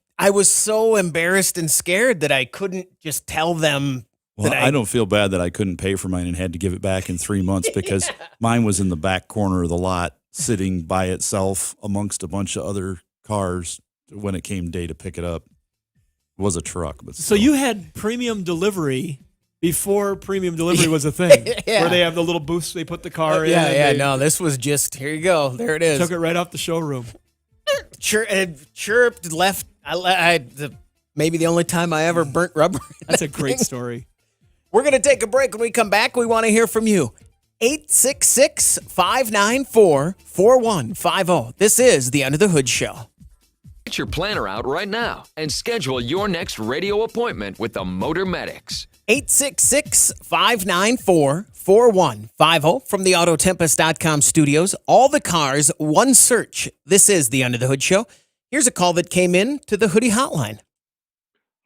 so embarrassed and scared that I couldn't just tell them. Well, I don't feel bad that I couldn't pay for mine and had to give it back in 3 months because mine was in the back corner of the lot, sitting by itself amongst a bunch of other cars when it came day to pick it up. It was a truck, but so you had premium delivery before premium delivery was a thing, where they have the little booths they put the car in. Yeah. No, this was just, here you go. There it is. Took it right off the showroom. Chirped, left. Maybe the only time I ever burnt rubber. That's a great story. We're going to take a break. When we come back, we want to hear from you. 866-594-4150. This is the Under the Hood Show. Get your planner out right now and schedule your next radio appointment with the Motor Medics. 866-594-4150 from the Autotempest.com studios. All the cars, one search. This is the Under the Hood Show. Here's a call that came in to the Hoodie Hotline.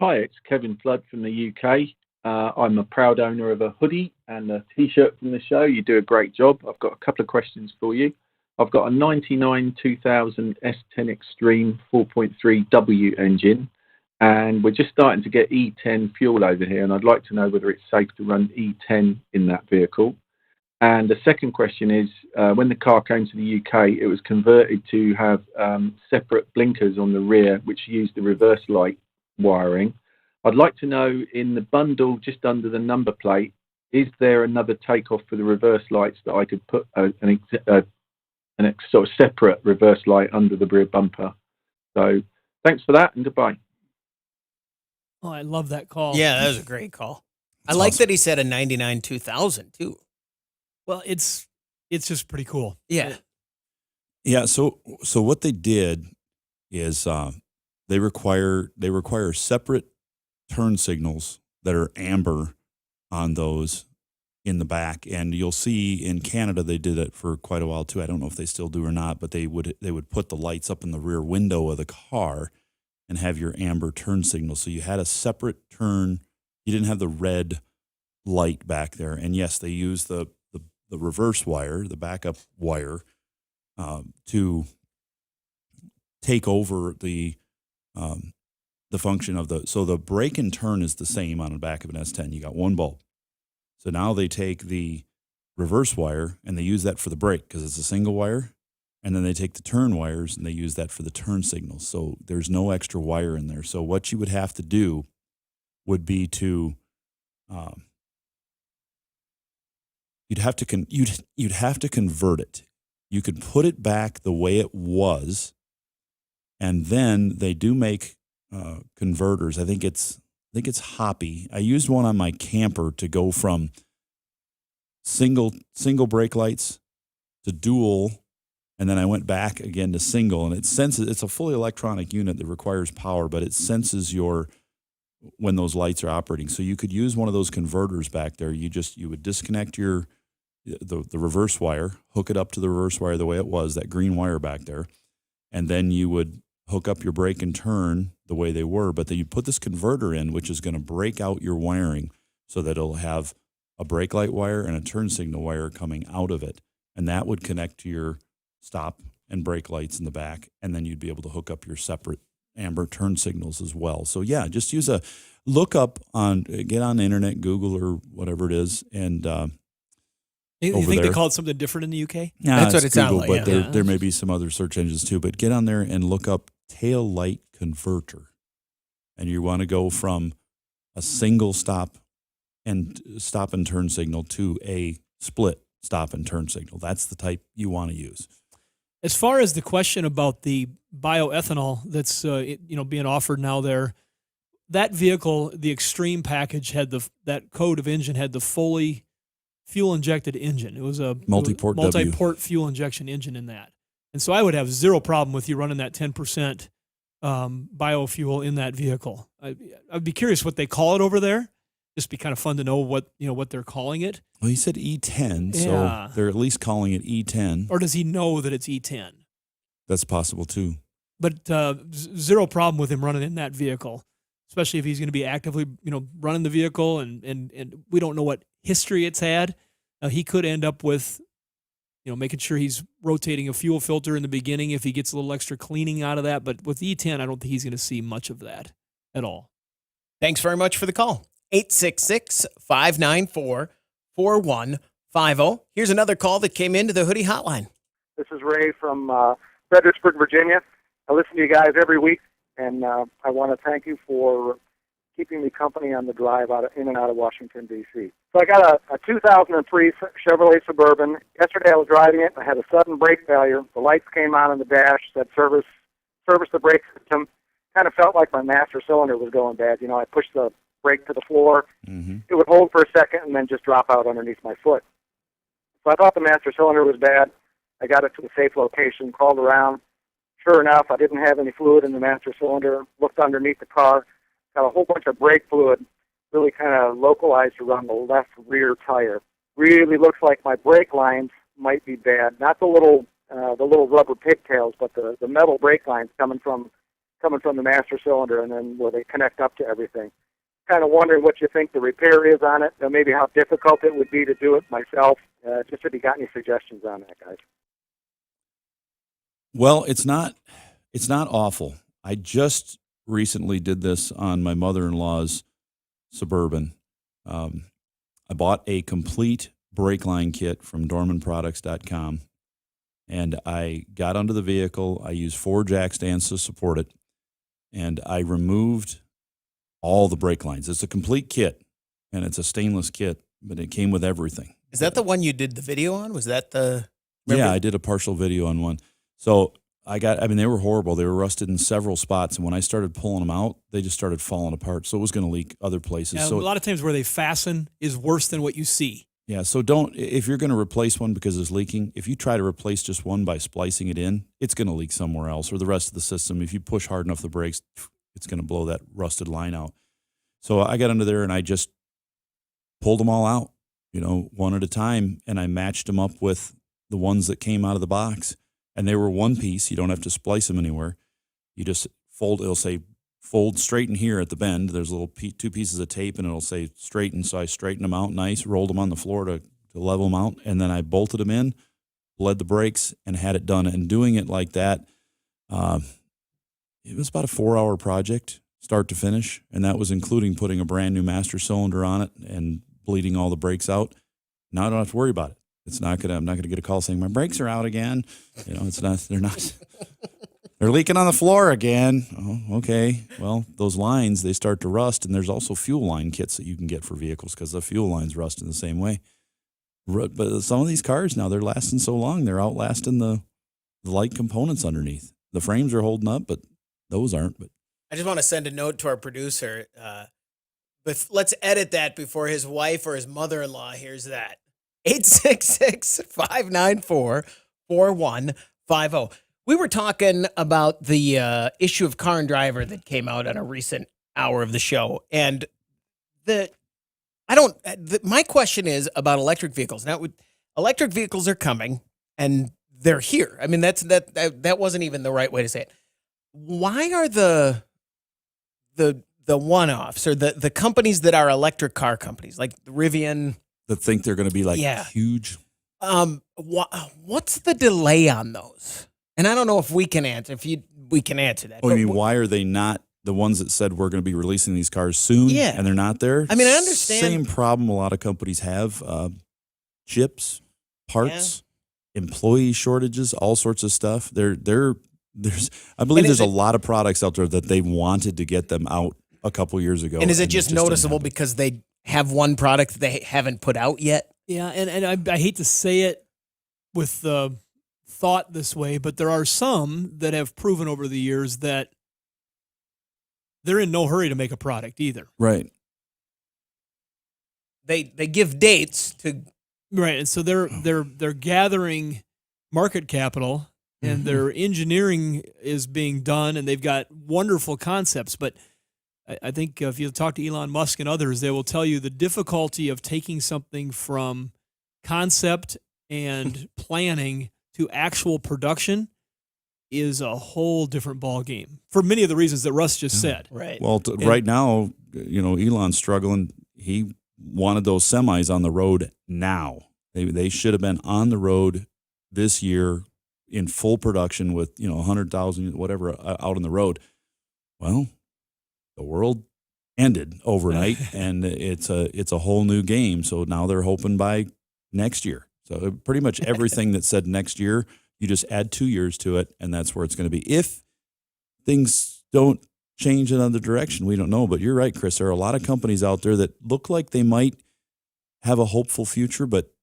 Hi, it's Kevin Flood from the UK. I'm a proud owner of a hoodie and a T-shirt from the show. You do a great job. I've got a couple of questions for you. I've got a 99 2000 S10 Extreme 4.3W engine, and we're just starting to get E10 fuel over here, and I'd like to know whether it's safe to run E10 in that vehicle. And the second question is, when the car came to the UK, it was converted to have separate blinkers on the rear, which use the reverse light wiring. I'd like to know, in the bundle just under the number plate, is there another takeoff for the reverse lights that I could put an sort of separate reverse light under the rear bumper? So Thanks for that, and goodbye. Oh, I love that call. Yeah, that was a great call. I That's like awesome. that he said a 99 2000 too. Well, it's just pretty cool. Yeah. Yeah. So what they did is they require separate turn signals that are amber on those in the back, and you'll see in Canada they did it for quite a while too. I don't know if they still do or not, but they would put the lights up in the rear window of the car and have your amber turn signal. So you had a separate turn. You didn't have the red light back there. And yes, they used the reverse wire, the backup wire, to take over the function of so the brake and turn is the same on the back of an S10. You got one bulb. So now they take the reverse wire and they use that for the brake because it's a single wire. And then they take the turn wires and they use that for the turn signals. So there's no extra wire in there. So what you would have to do would be to you'd have to convert it. You could put it back the way it was, and then they do make converters. I think it's Hoppy. I used one on my camper to go from single brake lights to dual, and then I went back again to single, and it senses. It's a fully electronic unit that requires power, but it senses when those lights are operating. So you could use one of those converters back there. You would disconnect the reverse wire, hook it up to the reverse wire the way it was, that green wire back there, and then you would hook up your brake and turn the way they were, but then you put this converter in, which is going to break out your wiring so that it'll have a brake light wire and a turn signal wire coming out of it, and that would connect to your stop and brake lights in the back, and then you'd be able to hook up your separate amber turn signals as well. So yeah, just get on the internet, Google or whatever it is, and You think there. they call it something different in the UK? Yeah, That's what it sounds like, But yeah. there may be some other search engines too. But get on there and look up tail light converter, and you want to go from a single stop and turn signal to a split stop and turn signal. That's the type you want to use. As far as the question about the bioethanol that's being offered now there, that vehicle, the Extreme package, had that code of engine had the fully fuel injected engine. It was a Multi-port fuel injection engine in that. And so I would have zero problem with you running that 10% biofuel in that vehicle. I'd be curious what they call it over there. Just be kind of fun to know what they're calling it. Well, he said E10, Yeah. so they're at least calling it E10. Or does he know that it's E10? That's possible too. But zero problem with him running in that vehicle, especially if he's going to be actively, running the vehicle, and we don't know what history it's had. He could end up with, making sure he's rotating a fuel filter in the beginning if he gets a little extra cleaning out of that. But with E10, I don't think he's going to see much of that at all. Thanks very much for the call. 866-594-4150. Here's another call that came into the Hoodie Hotline. This is Ray from Fredericksburg, Virginia. I listen to you guys every week, and I want to thank you for keeping me company on the drive in and out of Washington, D.C. So I got a 2003 Chevrolet Suburban. Yesterday I was driving it. I had a sudden brake failure. The lights came on in the dash, said service the brake system. Kind of felt like my master cylinder was going bad. I pushed the brake to the floor. Mm-hmm. It would hold for a second and then just drop out underneath my foot. So I thought the master cylinder was bad. I got it to a safe location, called around. Sure enough, I didn't have any fluid in the master cylinder. Looked underneath the car, got a whole bunch of brake fluid, really kind of localized around the left rear tire. Really looks like my brake lines might be bad. Not the little rubber pigtails, but the metal brake lines coming from the master cylinder, and then where they connect up to everything. Kind of wondering what you think the repair is on it, or maybe how difficult it would be to do it myself. Just if you got any suggestions on that, guys. Well, it's not awful. I just recently did this on my mother-in-law's Suburban. I bought a complete brake line kit from DormanProducts.com, and I got under the vehicle. I used 4 jack stands to support it, and I removed all the brake lines. It's a complete kit, and it's a stainless kit, but it came with everything. Is that the one you did the video on? Was that the... Yeah, I did a partial video on one. So they were horrible. They were rusted in several spots. And when I started pulling them out, they just started falling apart. So it was going to leak other places. Yeah, so a lot of times where they fasten is worse than what you see. Yeah, so if you're going to replace one because it's leaking, if you try to replace just one by splicing it in, it's going to leak somewhere else or the rest of the system. If you push hard enough the brakes, it's going to blow that rusted line out. So I got under there and I just pulled them all out, one at a time, and I matched them up with the ones that came out of the box. And they were one piece. You don't have to splice them anywhere. You just it'll say fold straighten here at the bend. There's little two pieces of tape, and it'll say straighten. So I straightened them out nice, rolled them on the floor to level them out, and then I bolted them in, bled the brakes, and had it done. And doing it like that, it was about a 4-hour project, start to finish, and that was including putting a brand new master cylinder on it and bleeding all the brakes out. Now I don't have to worry about it. I'm not gonna get a call saying my brakes are out again. It's not. They're not. They're leaking on the floor again. Oh, okay. Well, those lines, they start to rust, and there's also fuel line kits that you can get for vehicles because the fuel lines rust in the same way. But some of these cars now, they're lasting so long, they're outlasting the light components underneath. The frames are holding up, but those aren't. But I just want to send a note to our producer. But let's edit that before his wife or his mother-in-law hears that. 866-594-4150. We were talking about the issue of Car and Driver that came out on a recent hour of the show. And my question is about electric vehicles. Now, electric vehicles are coming and they're here. I mean, that wasn't even the right way to say it. Why are the one-offs or the companies that are electric car companies like Rivian that think they're going to be huge? What's the delay on those? And I don't know if we can answer. We can answer that. Oh, you mean why are they not the ones that said we're going to be releasing these cars soon? Yeah, and they're not there. I mean, I understand. Same problem a lot of companies have: chips, parts, employee shortages, all sorts of stuff. I believe there's a lot of products out there that they wanted to get them out a couple years ago. And is it just noticeable because they have one product that they haven't put out yet? Yeah, and I hate to say it with the thought this way, but there are some that have proven over the years that they're in no hurry to make a product either. Right. They give dates to right, and so they're gathering market capital and their engineering is being done, and they've got wonderful concepts. But I think if you talk to Elon Musk and others, they will tell you the difficulty of taking something from concept and planning to actual production is a whole different ball game for many of the reasons that Russ just said. Right. Well, right now, Elon's struggling. He wanted those semis on the road now. They should have been on the road this year in full production with 100,000 whatever out on the road. Well, the world ended overnight, and it's a whole new game. So now they're hoping by next year. So pretty much everything that said next year, you just add 2 years to it, and that's where it's going to be. If things don't change in another direction, we don't know. But you're right, Chris. There are a lot of companies out there that look like they might have a hopeful future, but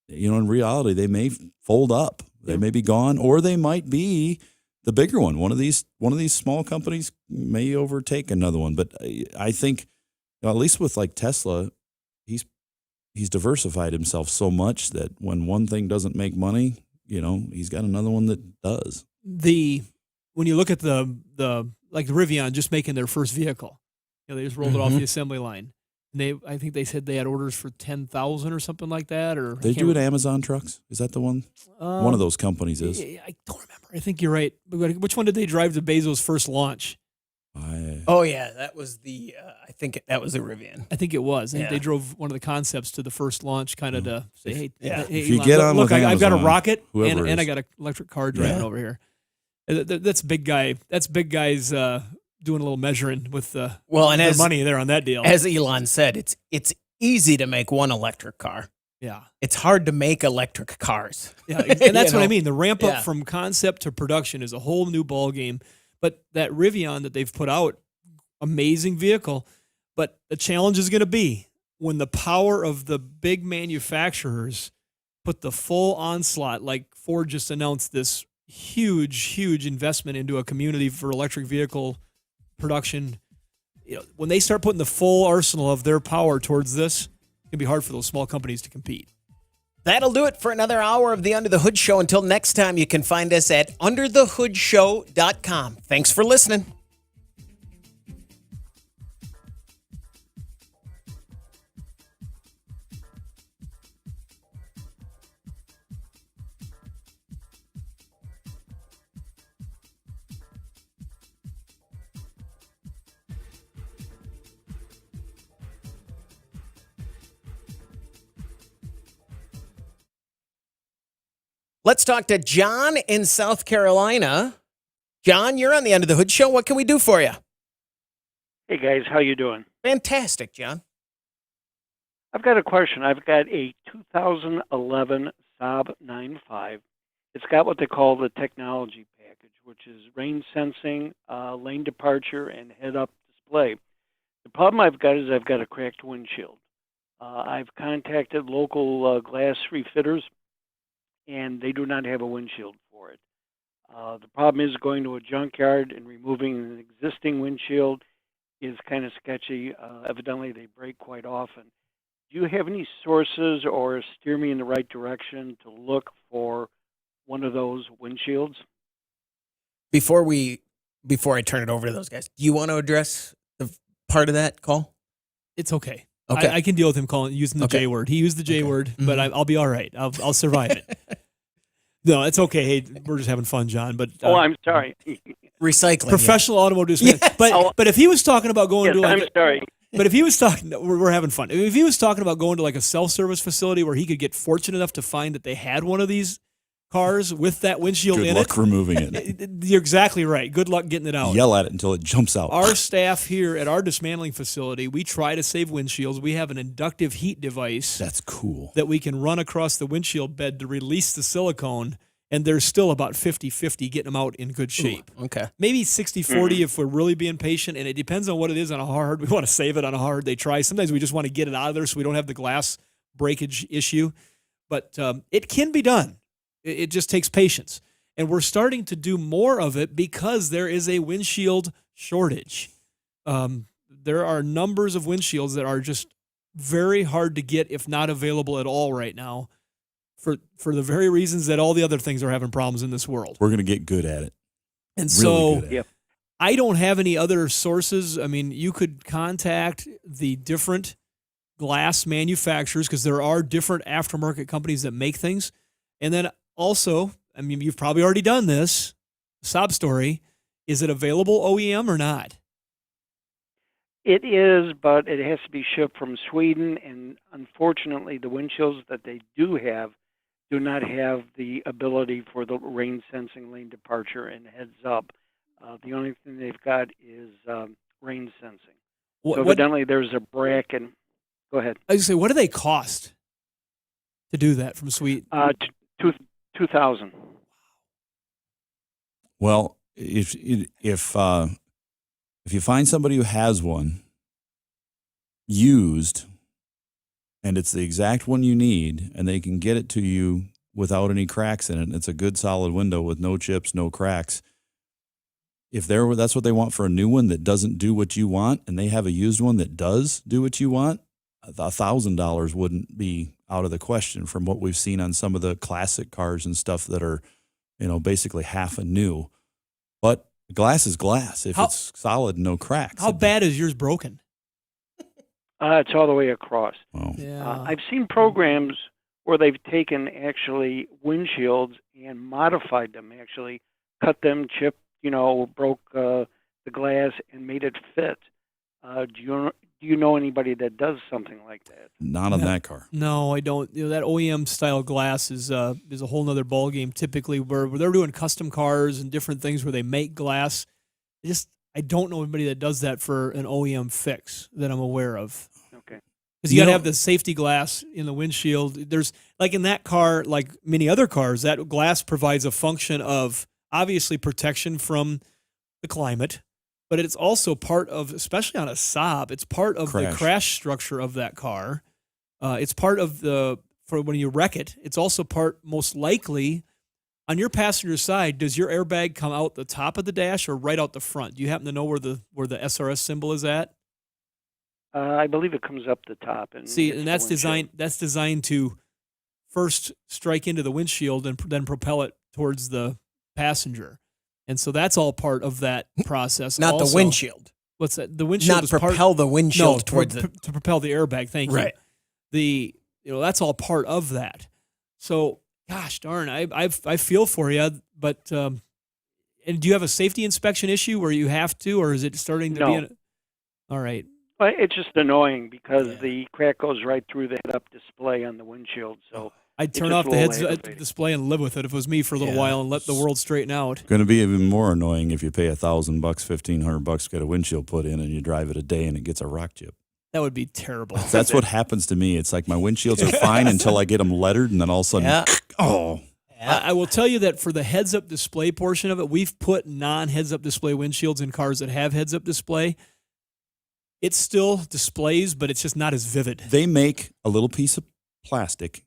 in reality, they may fold up. They may be gone, or they might be the bigger one. One of these small companies may overtake another one. But I think, at least with like Tesla, he's diversified himself so much that when one thing doesn't make money, he's got another one that does. When you look at the Rivian just making their first vehicle, they just rolled it off the assembly line. And I think they said they had orders for 10,000 or something like that. Or they do it Amazon trucks. Is that the one? One of those companies is. I don't remember. I think you're right. Which one did they drive to Bezos' first launch? Oh yeah, that was the. I think that was the Rivian. I think it was. I think they drove one of the concepts to the first launch, kind of to say, "Hey, if you Elon, get on look, with I've got a Amazon, rocket whoever and I is. got an electric car driving over here." That's big guy. That's big guys doing a little measuring with the money there on that deal. As Elon said, it's easy to make one electric car. Yeah, it's hard to make electric cars. Yeah, and that's what I mean. The ramp up from concept to production is a whole new ball game. But that Rivian that they've put out, amazing vehicle. But the challenge is going to be when the power of the big manufacturers put the full onslaught, like Ford just announced this huge investment into a community for electric vehicle production. When they start putting the full arsenal of their power towards this, it can be hard for those small companies to compete. That'll do it for another hour of the Under the Hood Show. Until next time, you can find us at underthehoodshow.com. Thanks for listening. Let's talk to John in South Carolina. John, you're on the Under the Hood Show. What can we do for you? Hey guys, how you doing? Fantastic, John. I've got a question. I've got a 2011 Saab 9.5. It's got what they call the technology package, which is rain sensing, lane departure, and head-up display. The problem I've got is I've got a cracked windshield. I've contacted local glass refitters, and they do not have a windshield for it. The problem is going to a junkyard and removing an existing windshield is kind of sketchy. Evidently, they break quite often. Do you have any sources or steer me in the right direction to look for one of those windshields? Before I turn it over to those guys, do you want to address the part of that call? It's okay. Okay. I can deal with him using the J word. He used the J word, but I'll be all right. I'll survive it. No, it's okay. Hey, we're just having fun, John. But I'm sorry. Recycling. Professional automotive. Yes. But if he was talking about going to I'm sorry. But if he was talking, we're having fun. If he was talking about going to like a self-service facility where he could get fortunate enough to find that they had one of these cars with that windshield Good in luck it. removing it. You're exactly right. Good luck getting it out. Yell at it until it jumps out. Our staff here at our dismantling facility, we try to save windshields. We have an inductive heat device. That's cool. That we can run across the windshield bed to release the silicone, and there's still about 50-50 getting them out in good shape. Ooh, okay. Maybe 60-40 if we're really being patient, and it depends on what it is on how hard we want to save it, on how hard they try. Sometimes we just want to get it out of there so we don't have the glass breakage issue. But it can be done. It just takes patience. And we're starting to do more of it because there is a windshield shortage. There are numbers of windshields that are just very hard to get, if not available at all right now, for the very reasons that all the other things are having problems in this world. We're going to get good at it. And really so I don't have any other sources. I mean, you could contact the different glass manufacturers because there are different aftermarket companies that make things. And then also, I mean, you've probably already done this, sob story. Is it available OEM or not? It is, but it has to be shipped from Sweden, and unfortunately, the windshields that they do have do not have the ability for the rain sensing, lane departure, and heads up. The only thing they've got is rain sensing. So evidently, there's a bracket. Go ahead. I was going to say, what do they cost to do that from Sweden? $2,000. Well, if you find somebody who has one used, and it's the exact one you need, and they can get it to you without any cracks in it, and it's a good solid window with no chips, no cracks. If that's what they want for a new one that doesn't do what you want, and they have a used one that does do what you want, $1,000 wouldn't be out of the question from what we've seen on some of the classic cars and stuff that are, basically half a new. But glass is glass. If it's solid and no cracks. How bad is yours broken? It's all the way across. Oh. Yeah. I've seen programs where they've taken actually windshields and modified them, actually cut them, chipped, broke the glass and made it fit. Do you know anybody that does something like that? Not on that car. No, I don't. That OEM style glass is a whole nother ballgame. Typically, where they're doing custom cars and different things where they make glass. I don't know anybody that does that for an OEM fix that I'm aware of. Okay. Because you got to have the safety glass in the windshield. There's like in that car, like many other cars, that glass provides a function of obviously protection from the climate. But it's also part of, especially on a Saab, it's part of the crash structure of that car. It's part of for when you wreck it. It's also part, most likely, On your passenger side, does your airbag come out the top of the dash or right out the front? Do you happen to know where the SRS symbol is at? I believe it comes up the top. And See, hits and the that's windshield. designed to first strike into the windshield and then propel it towards the passenger. And so that's all part of that process. Not also. the windshield. What's that? The windshield Not is propel the windshield towards to, it. to propel the airbag. Thank Right. you. That's all part of that. So, gosh darn, I feel for you, but and do you have a safety inspection issue where you have to, or is it starting to No. be? All right. Well, it's just annoying because the crack goes right through the head-up display on the windshield. So I'd it's turn just off a the little heads-up aggravating. display and live with it if it was me for a little while and let the world straighten out. Going to be even more annoying if you pay $1,000, $1,500 to get a windshield put in, and you drive it a day and it gets a rock chip. That would be terrible. That's what happens to me. It's like my windshields are fine until I get them lettered, and then all of a sudden, oh. I will tell you that for the heads-up display portion of it, we've put non-heads-up display windshields in cars that have heads-up display. It still displays, but it's just not as vivid. They make a little piece of plastic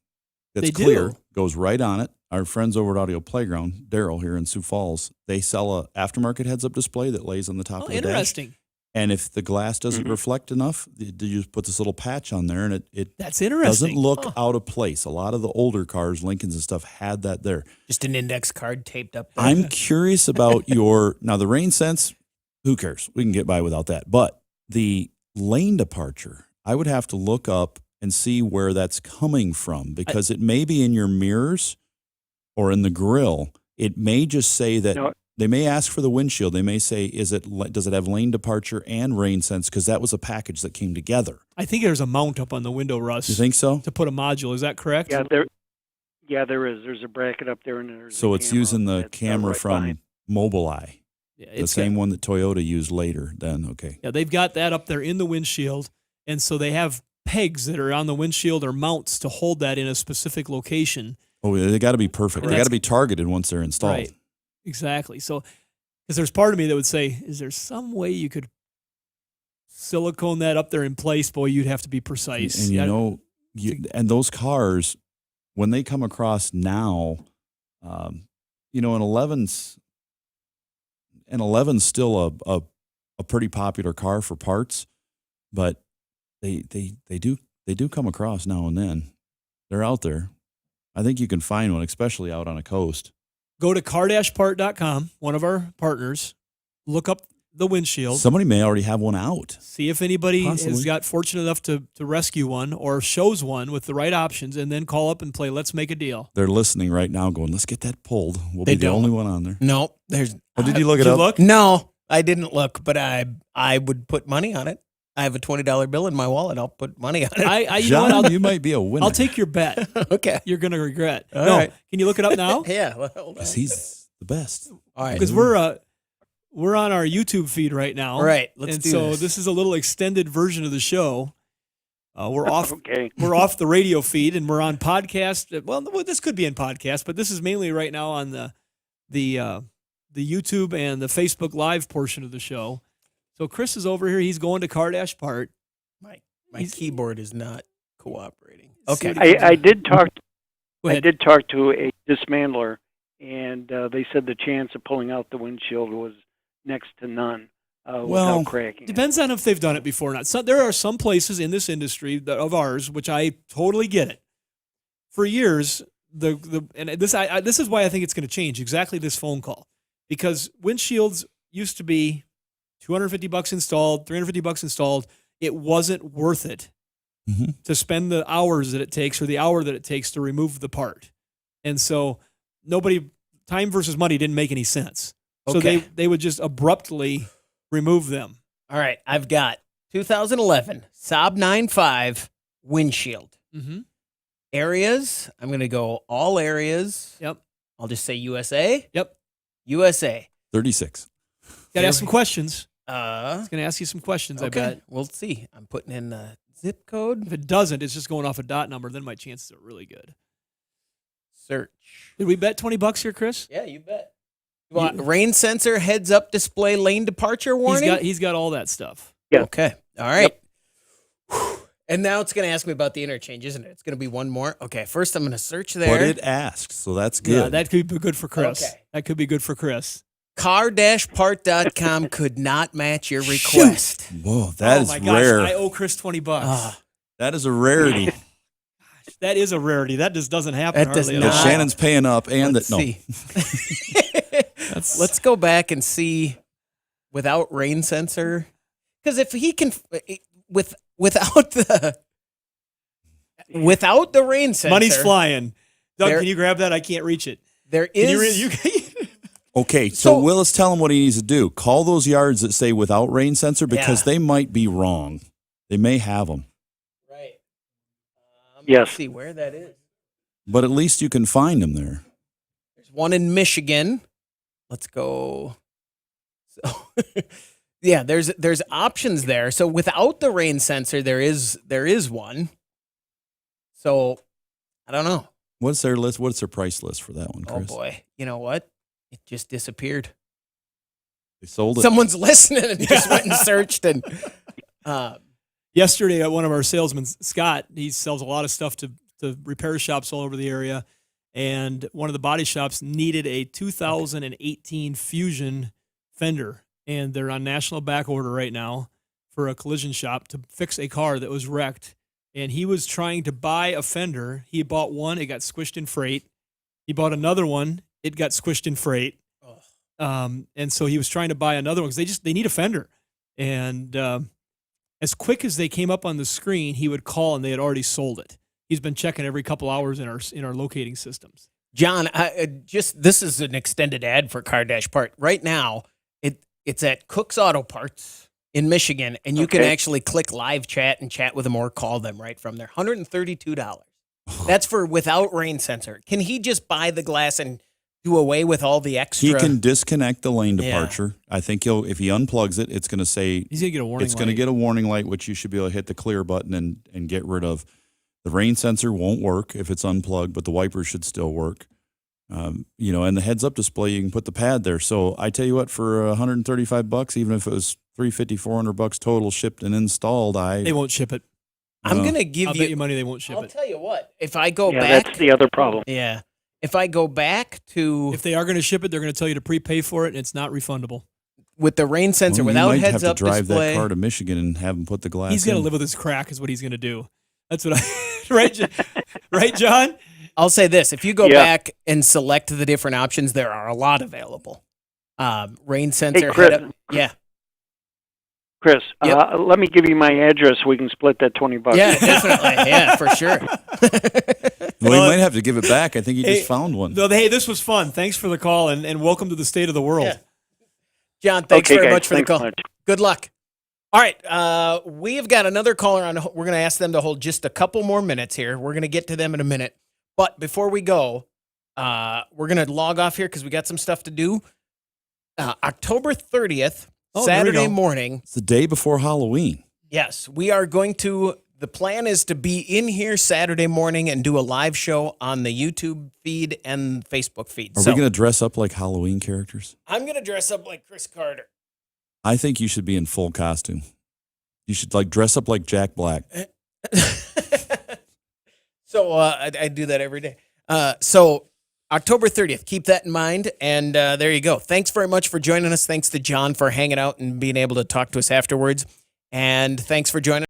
that's They do. clear, goes right on it. Our friends over at Audio Playground, Daryl here in Sioux Falls, they sell a aftermarket heads-up display that lays on the top of the dash. Interesting. And if the glass doesn't reflect enough, you just put this little patch on there, and it That's interesting. doesn't look out of place. A lot of the older cars, Lincolns and stuff, had that there. Just an index card taped up there. I'm curious about now the rain sense, who cares? We can get by without that. But the lane departure, I would have to look up and see where that's coming from, because it may be in your mirrors or in the grill. It may just say that they may ask for the windshield. They may say, does it have lane departure and rain sense? Because that was a package that came together. I think there's a mount up on the window, Russ. You think so? To put a module. Is that correct? Yeah, there is. There's a bracket up there, and there's So a it's camera using the that's, camera right from behind. Mobileye. Yeah, The it's same one that Toyota used later then, okay. Yeah, they've got that up there in the windshield, and so they have pegs that are on the windshield or mounts to hold that in a specific location. Oh, they got to be perfect. And They got that's- to be targeted once they're installed. Right. Exactly. So, because there's part of me that would say, is there some way you could silicone that up there in place? Boy, you'd have to be precise. And and those cars, when they come across now, an 11's still a pretty popular car for parts, but they do come across now and then. They're out there. I think you can find one, especially out on a coast. Go to car-part.com, one of our partners, look up the windshield. Somebody may already have one out. See if anybody Possibly. has got fortunate enough to rescue one or shows one with the right options, and then call up and play Let's Make a Deal. They're listening right now going, let's get that pulled. We'll They be the don't. only one on there. No, there's. Oh, did you look it up? No, I didn't look, but I would put money on it. I have a $20 bill in my wallet. I'll put money on it. You know what? John, you might be a winner. I'll take your bet. Okay. You're going to regret. All no, right. Can you look it up now? Yeah. Well, hold on. Because he's the best. All right. Because we're on our YouTube feed right now. Right, let's and do so this. this is a little extended version of the show. We're off. Okay. We're off the radio feed, and we're on podcast. Well, this could be in podcast, but this is mainly right now on the YouTube and the Facebook Live portion of the show. So Chris is over here. He's going to Car-Part. My keyboard is not cooperating. Okay. I did talk. Go I ahead. did talk to a dismantler, and they said the chance of pulling out the windshield was next to none without cracking. Depends on if they've done it before or not. So there are some places in this industry of ours, which I totally get it. For years, this is why I think it's going to change. Exactly this phone call, because windshields used to be $250 installed, $350 installed. It wasn't worth it to spend the hours that it takes or the hour that it takes to remove the part, and so time versus money didn't make any sense. So Okay. they would just abruptly remove them. All right. I've got 2011 Saab 9.5 windshield. Mm-hmm. Areas. I'm going to go all areas. Yep. I'll just say USA. Yep. USA. 36. Got to ask some questions. It's going to ask you some questions, I okay. bet. We'll see. I'm putting in the zip code. If it doesn't, it's just going off a dot number. Then my chances are really good. Search. Did we bet $20 here, Chris? Yeah, you bet. You want rain sensor, heads up display, lane departure warning? He's got all that stuff. Yeah. Okay. All right. And now it's going to ask me about the interchange, isn't it? It's going to be one more. Okay, first I'm going to search there. But it asked, so that's good. Yeah, that could be good for Chris. Okay. That could be good for Chris. Car-part.com could not match your request. Whoa, that is my gosh, rare. I owe Chris $20. That is a rarity. That is a rarity. That just doesn't happen. That does hardly at not. all. Shannon's paying up, and Let's see. Let's go back and see without rain sensor. Because if he can, without the rain sensor, Money's flying. Doug, There- can you grab that? I can't reach it. there Can you is. Okay, so So- Willis, tell him what he needs to do. Call those yards that say without rain sensor because Yeah. they might be wrong. They may have them, Right. Yes. Let's see where that is. but at least you can find them there. There's one in Michigan. Let's go. So, yeah, there's options there. So without the rain sensor, there is one. So I don't know. What's their list? What's their price list for that one, Chris? Oh boy, you know what? It just disappeared. They sold it. Someone's listening and just went and searched and. Yesterday, at one of our salesmen, Scott, he sells a lot of stuff to repair shops all over the area. And one of the body shops needed a 2018 Fusion fender. And they're on national back order right now for a collision shop to fix a car that was wrecked. And he was trying to buy a fender. He bought one, it got squished in freight. He bought another one, it got squished in freight. And so he was trying to buy another one because they need a fender. And as quick as they came up on the screen, he would call and they had already sold it. He's been checking every couple hours in our locating systems. John, this is an extended ad for Car-Part. Right now, it's at Cook's Auto Parts in Michigan, and you can actually click live chat and chat with them or call them right from there. $132. That's for without rain sensor. Can he just buy the glass and do away with all the extra? He can disconnect the lane Yeah. departure. I think if he unplugs it, it's going to say He's going to get a warning it's going to light. get a warning light, which you should be able to hit the clear button and get rid of. The rain sensor won't work if it's unplugged, but the wipers should still work. And the heads-up display, you can put the pad there. So I tell you what, for $135, even if it was $350, $400 total shipped and installed, They won't ship it. I'm going to give I'll bet you money they won't ship I'll it. tell you what. If I go Yeah, back. that's the other problem. Yeah. If I go back to If they are going to ship it, they're going to tell you to prepay for it, and it's not refundable. with the rain sensor, Well, without you might heads-up have to drive display. that car to Michigan and have them put the glass He's going to in. live with his crack, is what he's going to do. That's what right, John? I'll say this: if you go Yeah. back and select the different options, there are a lot available. Rain sensor, Chris. head up. Yeah, Chris, Yep. let me give you my address so we can split that $20. yeah, definitely, yeah, for sure. Well, he might have to give it back. I think he Hey, just found one. No, hey, this was fun. Thanks for the call, and welcome to the state of the world. Yeah. John, thanks Okay, very guys, much for the thanks call. much. Good luck. All right, we have got another caller on. We're going to ask them to hold just a couple more minutes here. We're going to get to them in a minute. But before we go, we're going to log off here because we got some stuff to do. October 30th, Oh, there we Saturday go. morning. It's the day before Halloween. Yes, we are going to. The plan is to be in here Saturday morning and do a live show on the YouTube feed and Facebook feed. Are we going to dress up like Halloween characters? I'm going to dress up like Chris Carter. I think you should be in full costume. You should dress up like Jack Black. So I do that every day. So October 30th, keep that in mind. And there you go. Thanks very much for joining us. Thanks to John for hanging out and being able to talk to us afterwards. And thanks for joining us.